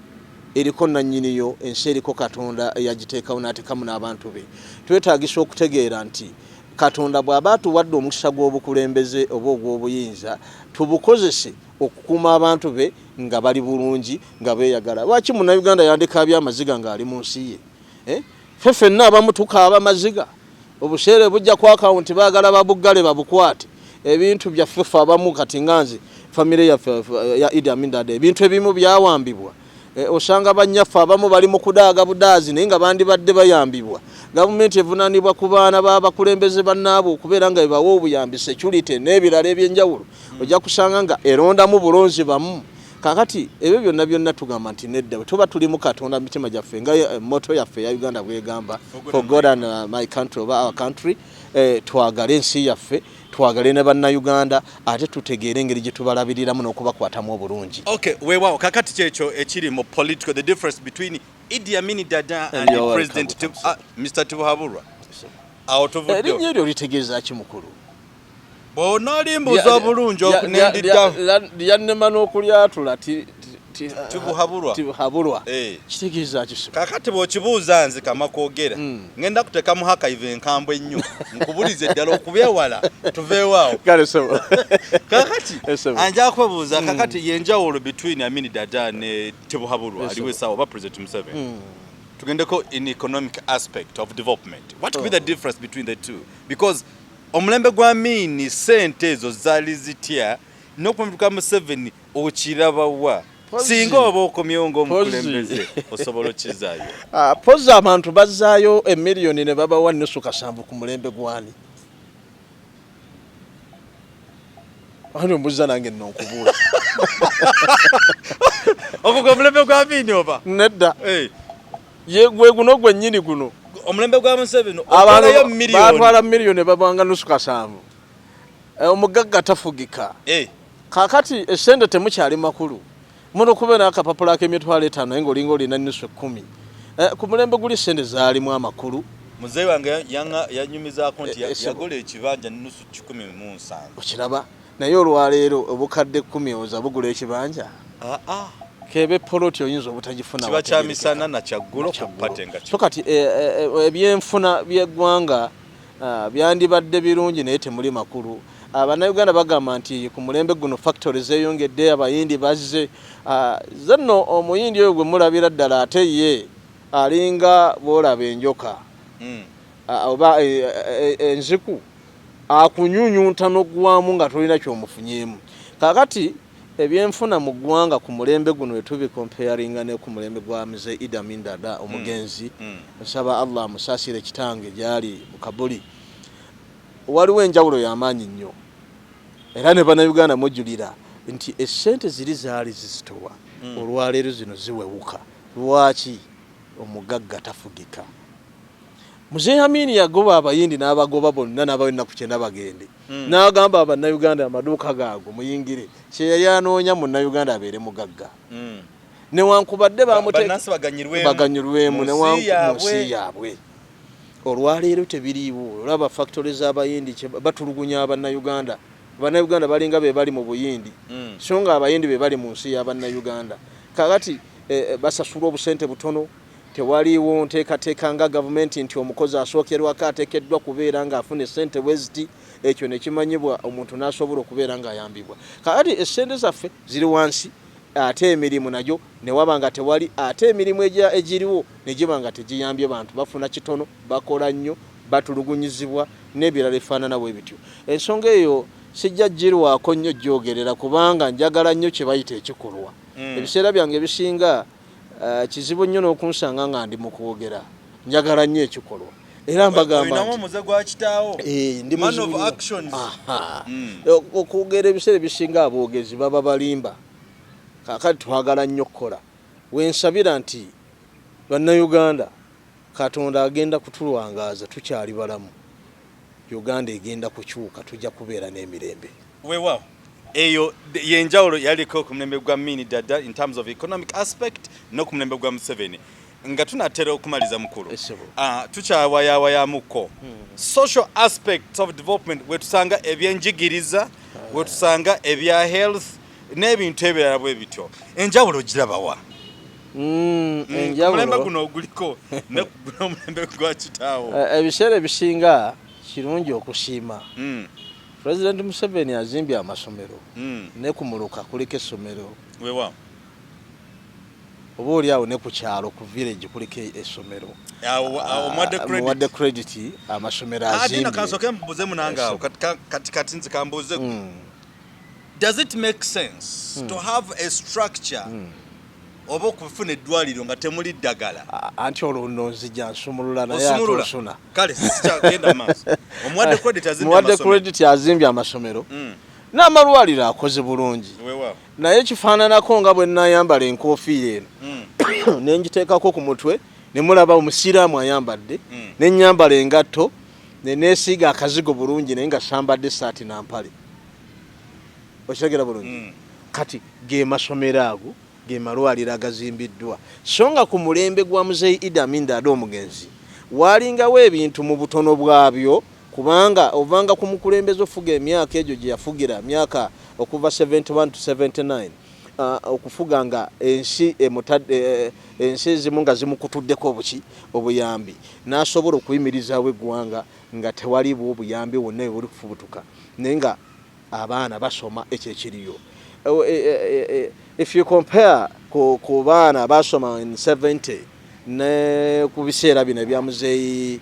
eriko nannyiniyo ensi eriko Katonda eyagiteekawo n'ateekamu n'abantu be twetaagisa okutegeera nti Katonda bw'aba atuwadde omukisa gw'obukulembeze oba ogw'obuyinza tubukozese okukuuma abantu be nga bali bulungi nga beeyagala lwaki munnayuganda yandikaabya amaziga ng'ali mu nsi ye ffenna abamu tukaaba amaziga obuseere bujja ku akawunti baagala babuggale babukwate ebintu byaffe ffe abamu kati nganze famire yaffe ya Idi Amin Ddala ebintu ebimu byawambibwa osanga banyaffe abamu bali mu kudaaga budaazi naye nga bandibadde bayambibwa gavumenti evunaanibwa ku baana b'abakulembeze bannaabo okubeera nga ebawa obuyambi security n'ebirala ebyenjawulo ojja kusanga nga erondamu bulonzi bamu kakati ebyo byonna tugamba nti nedda bwe tuba tuli mu Katonda mitima gyaffe nga moto yaffe ya Uganda bwegamba for God and my country oba our country twagale ensi yaffe twagale ne bannayuganda ate tutegeere engeri gye tubalabiriramu n'okubakwatamu obulungi weewaawo kakati kyekyo ekiri mu political the difference between Idi Amin Ddala and the President Mr. Tibuhaburwa awo tuvuddewo erinnya eryo litegeeza ki mukulu bw'onaalimbuza obulungi lyannema n'okulyatula Tibuhaburwa kitegeeza ki kakati bw'okibuuza nze kama kwogera ngenda kuteekamu hakayiva enkambwe ennyo nkubulize eddala okubyewala tuveewaawo kakati anja kwebuuza kakati yenjawulo between Amin Ddala ne Tibuhaburwa aliwo essaawa oba President Museveni tugendeko in economic aspect of development what could be the difference between the two because omulembe gwa Amin sente ezo zaali zitya n'okumatuka Museveni okirabawa singa oba okomyewo ng'omukulembeze osobola okizaayo pozi abantu bazzaayo emiliyoni ne babawa nnusu kasanvu ku mulembe gwani ani ombuuza nange nno nkubuula ogwo gwe mulembe gwa Amin oba nedda gwe guno gwennyini guno omulembe gwa Museveni otwalayo miliyoni batwala miliyoni babanga nnusu kasanvu omugagga tafugika kakati essente temukyali makulu muno kubeera akapapula ak'emitwalo 5 naye ng'olinga olina nnusu 10 ku mulembe guli sente zaalimu amakulu muzeeyi wange yanyumizaako nti yagola ekibanja nnusu 17 okiraba naye olwaleero obukadde 10 oza bugula ekibanja kebe poloti oyinza obutagifuna kiba kyamisana na kyaggulo kupate nga so kati ebyenfuna by'eggwanga byandibadde birungi naye temuli makulu. Abannayuganda bagamba nti ku mulembe guno factory zeeyongedde, abayindi bazze. Zanno omuyindi oyo gwe mulabira ddala ate ye alinga boolaba enjoka oba enziku akunyunyunta n'oggwamu nga tolina kyomufunyemu. Kakati ebyenfuna mu ggwanga ku mulembe guno wetubikompeyaringa ne ku mulembe gwa Mzee Idi Amin Dada omugenzi, nsaba Allah amusaasire kitange gyali mu Kabuli, waliwo enjawulo y'amaanyi nnyo era ne bannayuganda mujulira nti essente ziri zaali zizitowa olwaleero zino ziwewuka. Lwaki? Omugagga tafugika. Mzee Amin yagoba abayindi n'abagoba bonna n'abalina ku kyenda bagende n'agamba abannayuganda amaduuka gaago muyingire kye yali anoonya munnayuganda abeere mugagga newankubadde baganyirwemu newansi yaabwe. Olwaleero tebiriiwo. Olaba factory z'abayindi batulugunya abannayuganda. Abannayuganda balinga be bali mu buyindi so nga abayindi be bali mu nsi y'abannayuganda. Kakati basasula obusente butono. Tewaliwo nteekateeka nga gavumenti nti omukozi asookerwako ateekeddwa kubeera ng'afuna essente bweziti. Ekyo ne kimanyibwa omuntu n'asobola okubeera ng'ayambibwa. Kakati essente zaffe ziri wansi ate emirimu nagyo ne waba nga tewali, ate emirimu egiriwo ne giba nga tegiyambye bantu. Bafuna kitono, bakola nnyo, batulugunyizibwa n'ebirala efaanana bwe bityo. Ensonga eyo sijja girwako nnyo gyogerera kubanga njagala nnyo kye bayita ekikolwa. Ebiseera byange ebisinga kizibu nnyo n'okunsanga nga ndi mu kwogera. Njagala nnyo ekikolwa. Era mbagamba ndi man of actions. Okwogera ebiseera ebisinga aboogezi baba balimba. Kakati twagala nnyo kukola. Wensabira nti bannayuganda Katonda agenda kutulwangaaza tukyali balamu. Uganda egenda kukyuka, tujja kubeera n'emirembe. Weewaawo. Eyo yenjawulo yaliko ku mulembe gwa Amin Dada in terms of economic aspect no ku mulembe gwa Museveni. Nga tunatera okumaliza mukulu. Tukyawayawayamuko. Social aspects of development wetusanga ebyenjigiriza, wetusanga ebya health n'ebintu ebirala bwe bityo. Enjawulo girabawa. Enjawulo. Mulembe guno oguliko ne guno mulembe gwa kitaawo. Ebiseera ebisinga kirungi okusiima. President Museveni azimbye amasomero ne kumuluka kuliko essomero. Weewaawo. Oba oli awo ne ku kyalo ku village kuliko essomero. Omuwadde credit amasomero azimbye. Adina kansoke mbuze munanga kati nzi kambuze. Does it make sense to have a structure oba okufuna eddwaliro nga temuli ddagala? Anti olwo nzija nsumulula naye atosuna. Kale sikyagenda maaso. Omuwadde credit azimbye amasomero n'amalwaliro akoze bulungi. Naye kifaananako nga bwe nayambala enkoofiira eno nenjiteekako ku mutwe ne mulaba omusiraamu ayambadde ne nyambala engatto ne neesiiga akazigo bulungi naye nga sambadde saati na mpale. Okitegeera bulungi. Kati ge masomero ago ge malwaliro agazimbiddwa. So nga ku mulembe gwa Mzee Idi Amin Dada omugenzi walingawo ebintu mu butono bwabyo kubanga ovanga ku mukulembeze ofuga emyaka egyo gye yafugira myaka okuva 71 to 79 okufuga nga ensi ensi ezimu nga zimukutuddeko obuyambi n'asobola okuyimirizaawo eggwanga nga tewaliwo obuyambi wonna buli kufubutuka naye nga abaana basoma ekyo ekiriyo. If you compare ku baana basoma in 70 ne ku biseera bino bya Mzee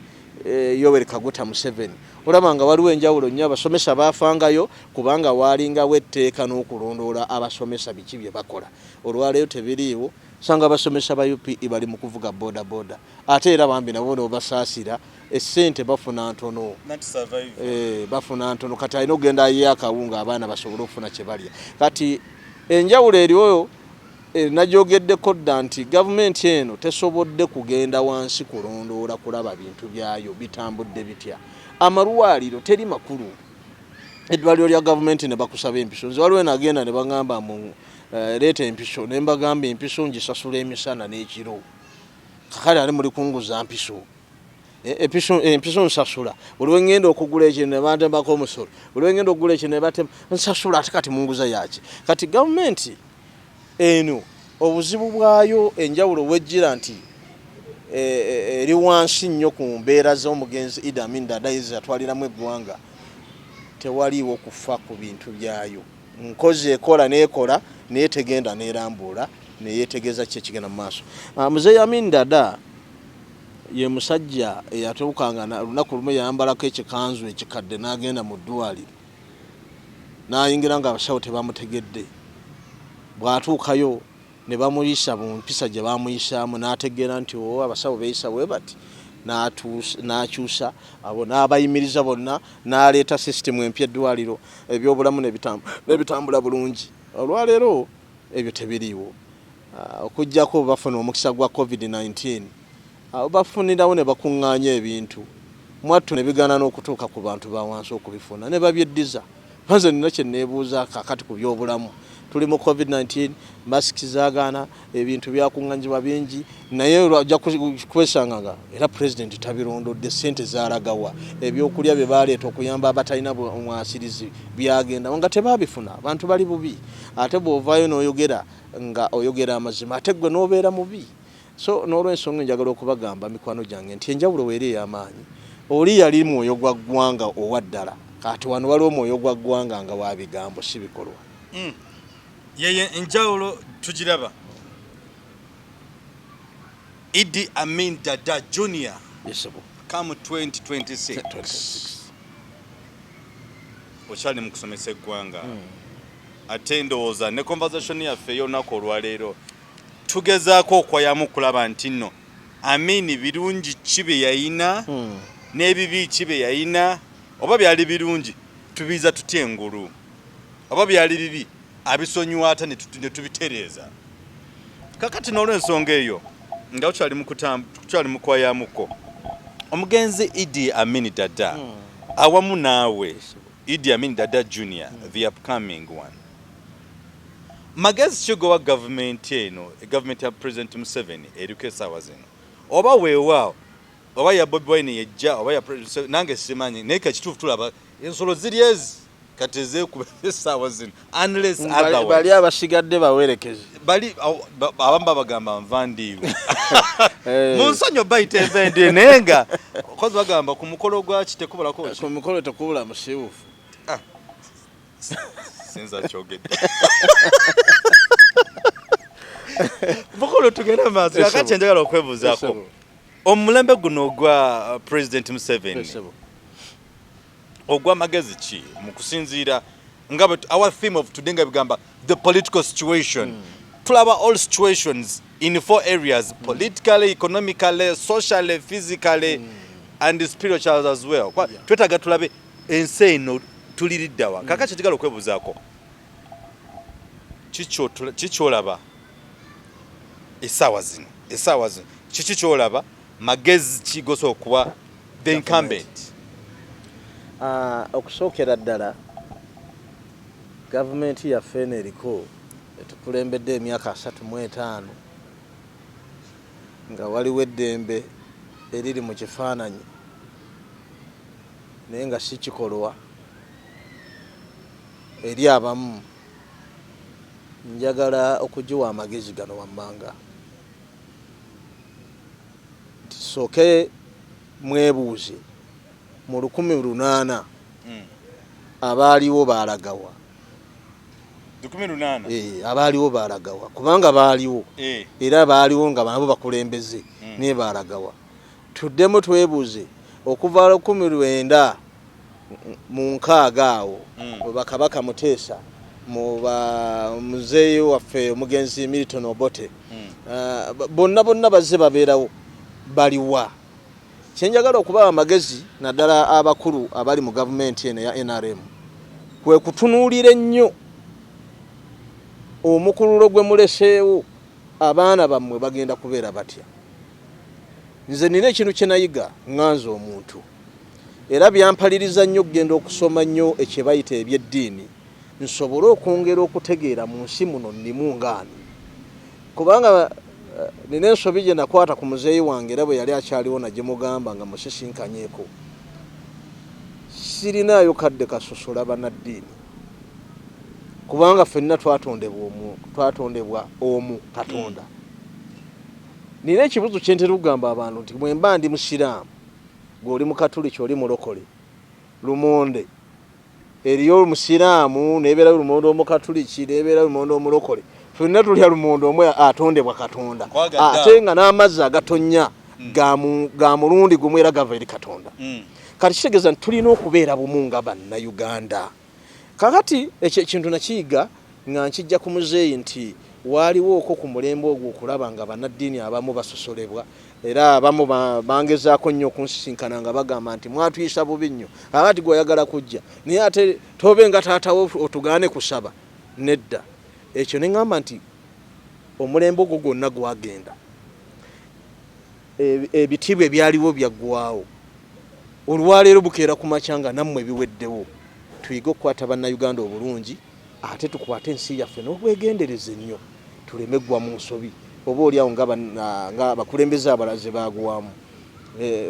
Yoweri Kaguta Museveni olaba nga waliwo enjawulo nnyo. Abasomesa baafangayo kubanga waalingawo etteeka n'okulondoola abasomesa biki bye bakola. Olwaleero tebiriiwo. Sanga abasomesa ba UPE bali mu kuvuga boda boda ate era bambi nabo n'obasaasira essente bafuna ntono. Bafuna ntono kati alina okugenda ayiye akawunga abaana basobole okufuna kye balya. Kati enjawulo eriwo najjogeddeko dda nti gavumenti eno tesobodde kugenda wansi kulondoola kulaba bintu byayo bitambudde bitya. Amalwaliro teri makulu. Eddwaliro lya gavumenti ne bakusaba empiso. Nze waliwo nagenda ne bagamba mu leeta empiso ne mbagamba empiso ngisasula emisana n'ekiro. Kakale ali muli kunguza mpiso. empiso nsasula buli wengenda okugula ekintu ne bantembako omusolo buli wengenda okugula ekintu ne batema nsasula ate kati munguza yaki kati gavumenti eno obuzibu bwayo enjawulo wejjira nti eri wansi nnyo ku mbeera z'omugenzi Idi Amin Dada atwaliramu eggwanga tewaliwo kufa ku bintu byayo nkozi ekola n'ekola naye tegenda n'erambula neyetegeeza ki ekigenda mu maaso Muzeeyi Amin Dada ye musajja eyatuukanga olunaku lumu yayambalako ekikanzu ekikadde n'agenda mu ddwaliro n'ayingira nga abasawo tebamutegedde bw'atuukayo ne bamuyisa mu mpisa gye bamuyisaamu n'ategeera nti abasawo beeyisa bwe bati n'akyusa abo n'abayimiriza bonna n'aleeta sisitemu empya eddwaliro ebyobulamu n'ebitambula bulungi olwaleero ebyo tebiriiwo okujjako bafuna omukisa gwa COVID-19 bafunirawo ne bakuŋŋaanya ebintu mwattu ne bigaana n'okutuuka ku bantu ba wansi okubifuna ne babyeddiza panze nina kye neebuuza kakati ku byobulamu tuli mu COVID-19 masiki zaagaana ebintu byakuŋŋanyizibwa bingi naye ojja kwesanga era pulezidenti tabirondodde ssente zaalagawa ebyokulya bye baaleeta okuyamba abatalina mwasirizi byagenda nga tebaabifuna abantu bali bubi ate bw'ovaayo n'oyogera nga oyogera amazima ate gwe n'obeera mubi so n'olw'ensonga njagala okubagamba mikwano gyange nti enjawulo weera ey'amaanyi oli yali mwoyo gwa ggwanga owa ddala kati wano waliwo omwoyo gwa ggwanga nga wa bigambo si bikolwa yeye enjawulo tugiraba Idi Amin Dada Junior come 2026 okyali mu kusomesa eggwanga ate ndowooza ne conversation yaffe y'olunaku olwaleero tugezaako okwayamu kulaba nti nno Amin birungi ki bye yayina n'ebibi ki bye yayina oba byali birungi tubiiza tutya engulu oba byali bibi abisonyiwa ate ne tubitereeza kakati n'olw'ensonga eyo nga tukyali mu kwayamuko omugenzi Idi Amin Dada awamu naawe Idi Amin Dada Junior the upcoming one magezi kigowa gavumenti eno gavumenti ya President Museveni eriko essaawa zino oba weewaawo oba ya Bobi Wine yejja oba ya nange simanyi naye kakituufu tulaba ensolo ziri ezi kati ezeekuba essaawa zino unless bali abasigadde bawerekeze bali abamu babagamba nvandiiwe mu nsonyi bayita envendi naye nga okozi bagamba ku mukolo gwaki tekubulako ku mukolo tekubula musiiwufu sinza kyogedde mukolo tugenda maaso kakati njagala okwebuuzaako omulembe guno ogwa President Museveni ogwa magezi ki mu kusinziira nga our theme of today nga bigamba the political situation tulaba all situations in 4 areas politically, economically, socially, physically and spiritual as well twetaga tulabe ensi eno tuliriddawa kakati njagala okwebuuzaako kikyolaba essaawa zino kiki kyolaba magezi kigosa okuwa the incumbent okusookera ddala gavumenti yaffe eno eriko etukulembedde emyaka 35 nga waliwo eddembe eriri mu kifaananyi naye nga si kikolwa eri abamu njagala okugiwa amagezi gano wammanga nti sooke mwebuuze mu 1800 abaaliwo baalagawa 18 abaaliwo baalagawa kubanga baaliwo era baaliwo nga nabo bakulembeze naye baalagawa tuddemu twebuuze okuva 1900 mu nkaaga awo bakabaka Muteesa muzeeyi waffe omugenzi Milton Obote bonna bazze babeerawo baliwa kyenjagala okuba amagezi naddala abakulu abali mu gavumenti eno ya NRM kwe kutunuulira ennyo omukululo gwe muleseewo abaana bammwe bagenda kubeera batya nze nina ekintu kye nayiga ŋŋanza omuntu era byampaliriza nnyo okugenda okusoma nnyo ekyebayita ebyeddiini nsobole okwongera okutegeera mu nsi muno nnimu ngaani kubanga nina ensobi gye nakwata ku muzeeyi wange era bwe yali akyaliwo na gye mugamba nga musisinkanyeko sirinaayo kadde kasosola bannaddiini kubanga ffenna twatondebwa omu Katonda. Nina ekibuzo kye ntera okugamba abantu nti bwe mba ndi musiraamu gw'oli mukatuliki oli mulokole lumonde eriyo omusiraamu nebeera lumonde omukatuliki nebeera lumonde omulokole ffenna tulya lumonde omwe atondebwa Katonda ate nga n'amazzi agatonya ga mulundi gumu era gava eri Katonda. Kati kitegeeza nti tulina okubeera bumu nga bannayuganda. Kakati ekyo ekintu nakiyiga nga nkijja ku muzeeyi nti waaliwo okwo ku mulembe ogwo okulaba nga bannaddiini abamu basosolebwa era abamu bangezaako nnyo okunsisinkana nga bagamba nti mwatuyisa bubi nnyo kakati gw'oyagala kujja naye ate tobe nga taatawo otugaane kusaba nedda. Ekyo ne ŋŋamba nti omulembe ogwo gwonna gwagenda ebiti bwe byaliwo byaggwawo olwaleero bukeera ku makya nga nammwe biweddewo. Tuyige okukwata bannayuganda obulungi ate tukwate ensi yaffe n'obwegendereza ennyo tuleme ggwa mu nsobi oba oliawo nga abakulembeze abalaze baagwamu.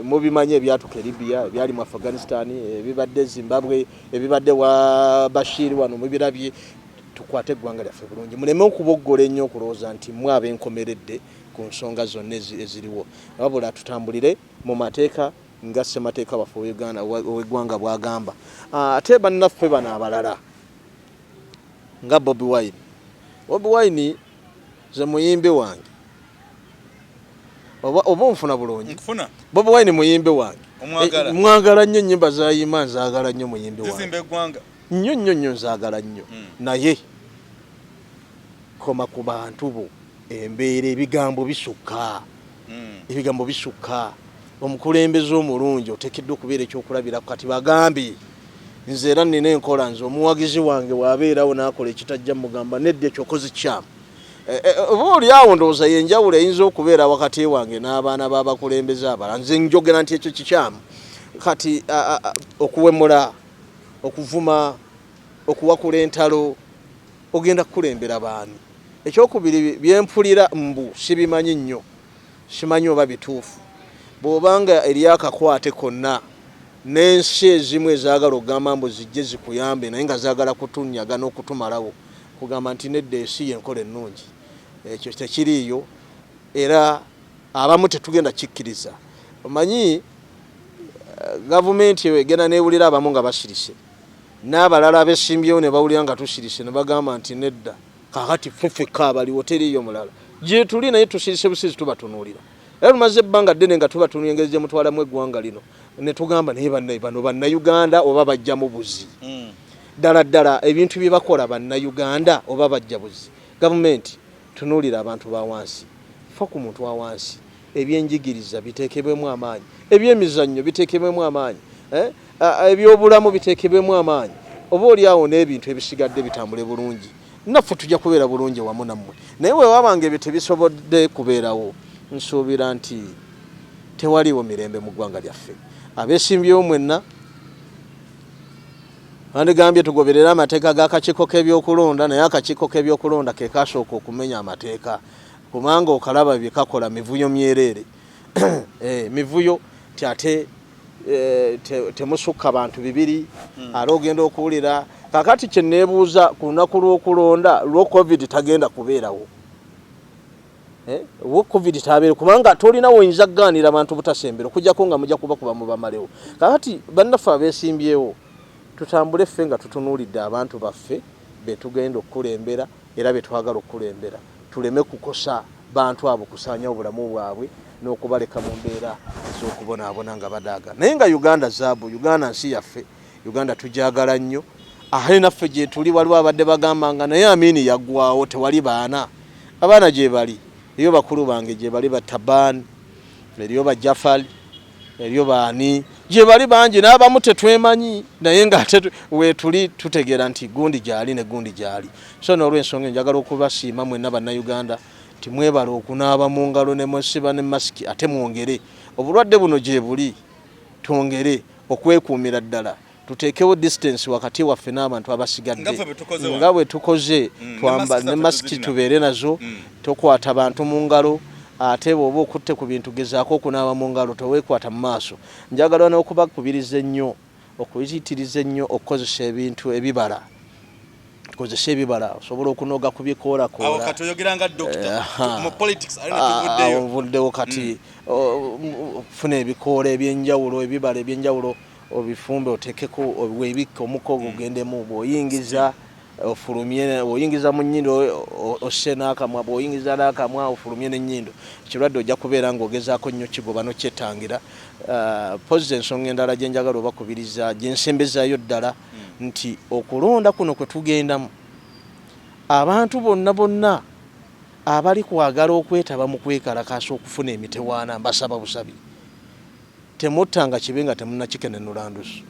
Mubimanyi ebyatuka Libya ebyali mu Afghanistan ebibadde Zimbabwe ebibadde wa Bashir wano mubirabye. Tukwate eggwanga lyaffe bulungi muleme okuboggola ennyo okulowooza nti mwe abenkomeredde ku nsonga zonna eziriwo wabula tutambulire mu mateeka nga ssemateeka waffe Uganda ow'eggwanga bwagamba. Ate bannaffe bano abalala nga Bobi Wine ze muyimbi wange oba onfuna bulungi. Bobi Wine muyimbi wange mwagala nnyo ennyimba zayima nzaagala nnyo muyimbi wange nnyo nzaagala nnyo naye koma ku bantu bo embeera ebigambo bisukka omukulembeze omulungi oteekeddwa okubeera ekyokulabira kati bagambi nze era nnina enkola nze omuwagizi wange bw'abeerawo n'akola ekitajja mugamba nedda ekyokozi kyamu. Oba oliawo ndowooza yenjawulo eyinza okubeera wakati wange n'abaana b'abakulembeze abalala nze njogera nti ekyo kikyamu. Kati okuwemula okuvuma okuwakula entalo ogenda kukulembera baani? Ekyokubiri byempulira mbu sibimanyi nnyo simanyi oba bituufu bw'obanga eryakakwate konna n'ensi ezimu ezaagala okugamba mbu zijje zikuyambe naye nga zaagala kutunyaga n'okutumalawo kugamba nti nedda ensi yenkola ennungi ekyo tekiriiyo era abamu tetugenda kikkiriza. Omanyi gavumenti egenda neewulira abamu nga basirise n'abalala abesimbyewo ne bawulira nga tusirise ne bagamba nti nedda kakati ffeffekka abaliwo teriiyo mulala gye tuli naye tusirise busizi tubatunuulira era tumaze ebbanga ddene nga tubatunuulira engeri gye mutwalamu eggwanga lino ne tugamba naye bano bannayuganda oba bajja mu buzi ddala ebintu bye bakola bannayuganda oba bajja buzi. Gavumenti tunuulira abantu ba wansi fa ku muntu wa wansi ebyenjigiriza biteekebwemu amaanyi ebyemizannyo biteekebwemu amaanyi ebyobulamu biteekebwemu amaanyi oba oliawo n'ebintu ebisigadde bitambule bulungi naffe tujja kubeera bulungi wamu nammwe. Naye bwe wabanga ebyo tebisobodde kubeerawo nsuubira nti tewaliwo mirembe mu ggwanga lyaffe. Abeesimbyewo mwenna andigambye tugoberera amateeka g'akakiiko k'ebyokulonda naye akakiiko k'ebyokulonda ke kasooka okumenya amateeka kubanga okalaba bye kakola mivuyo myereere mivuyo ti ate temusukka bantu bibiri ate ogenda okuwulira kakati kye neebuuza ku lunaku lw'okulonda lwo covid tagenda kubeerawo wo covid tabeere kubanga tolina woyinza kugaanira abantu butasembera okujjako nga mujja kubakuba mu bamalewo. Kakati bannaffe abeesimbyewo tutambule ffe nga tutunuulidde abantu baffe be tugenda okukulembera era be twagala okukulembera tuleme kukosa bantu abo kusaanya obulamu bwabwe n'okubaleka mu mbeera ez'okubonaabona nga badaaga. Naye nga Uganda zaabu Uganda nsi yaffe Uganda tujagala nnyo ate naffe gye tuli waliwo abadde bagamba nga naye Amin yaggwawo tewali baana abaana gye bali eriyo bakulu bange gye bali batabani eriyo bajafali eriyo baani gye bali bangi n'abamu tetwemanyi naye nga we tuli tutegeera nti gundi gyali ne gundi gyali. So n'olw'ensonga njagala okubasiima mwenna bannayuganda nti mwebala okunaaba mu ngalo ne musiba ne masiki ate mwongere obulwadde buno gye buli twongere okwekuumira ddala tuteekewo distance wakati waffe n'abantu abasigadde nga bwe tukoze twamba ne masiki tubeere nazo tokwata bantu mu ngalo ate bw'oba okutte ku bintu gezaako okunaaba mu ngalo toweekwata mu maaso. Njagala n'okubakubiriza ennyo okuyitiriza ennyo okukozesa ebintu ebibala. Kozesa ebibala osobola okunoga ku bikoolakoola. Awo kati oyogera nga doctor mu politics alina tuvuddeyo. Ovuddewo kati ofuna ebikoola ebyenjawulo ebibala ebyenjawulo obifumbe oteekeko weebikka omuko ogugendemu bw'oyingiza ofulumye oyingiza mu nnyindo osse n'akamwa bw'oyingiza n'akamwa ofulumye n'ennyindo ekirwadde ojja kubeera ng'ogezaako nnyo kigoba n'okyettangira. Pozza ensonga endala gye njagala obakubiriza gye nsembezaayo ddala nti okulonda kuno kwe tugendamu abantu bonna abali kwagala okwetaba mu kwekalakaasa okufuna emitewaana mbasaba busabi temuttanga kibe nga temunnakikenenula ndusu.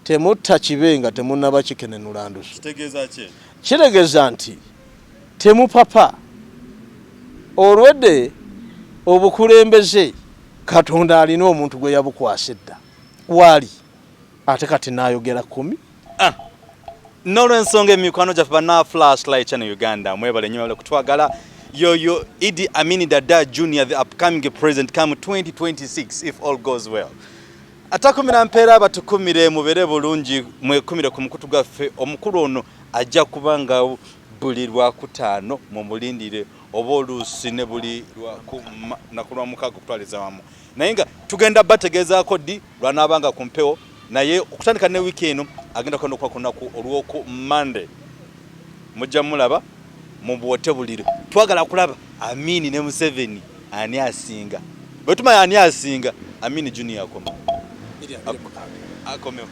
Temutta kibe nga temunnaba kikenenula ndusu. Kitegeeza nti temupapa olwedde obukulembeze Katonda alina omuntu gwe yabukwasa edda wali ate kati n'ayogera 10. N'olw'ensonga emikwano gyaffe banna Flashlight Channel Uganda mwebale nnyo bale kutwagala yoyo Idi Amin Dada Jr. the upcoming president come 2026 if all goes well. Atakumira mpeera batukumire mubere bulungi mwekumire ku mukutu gaffe omukulu ono ajja kubanga buli Lwakutaano mu mulindire oba oluusi ne buli nakulwa mukaaga okutwaliza wamu naye nga tugenda bategeezaako ddi lwanaabanga ku mpewo naye okutandika ne wiiki eno agenda kwenda okuba ku lunaku olw'oku Monday mujja mulaba mu bwote buliro twagala kulaba Amin ne Museveni ani asinga bwe tumanya ani asinga Amin Junior akoma akomewo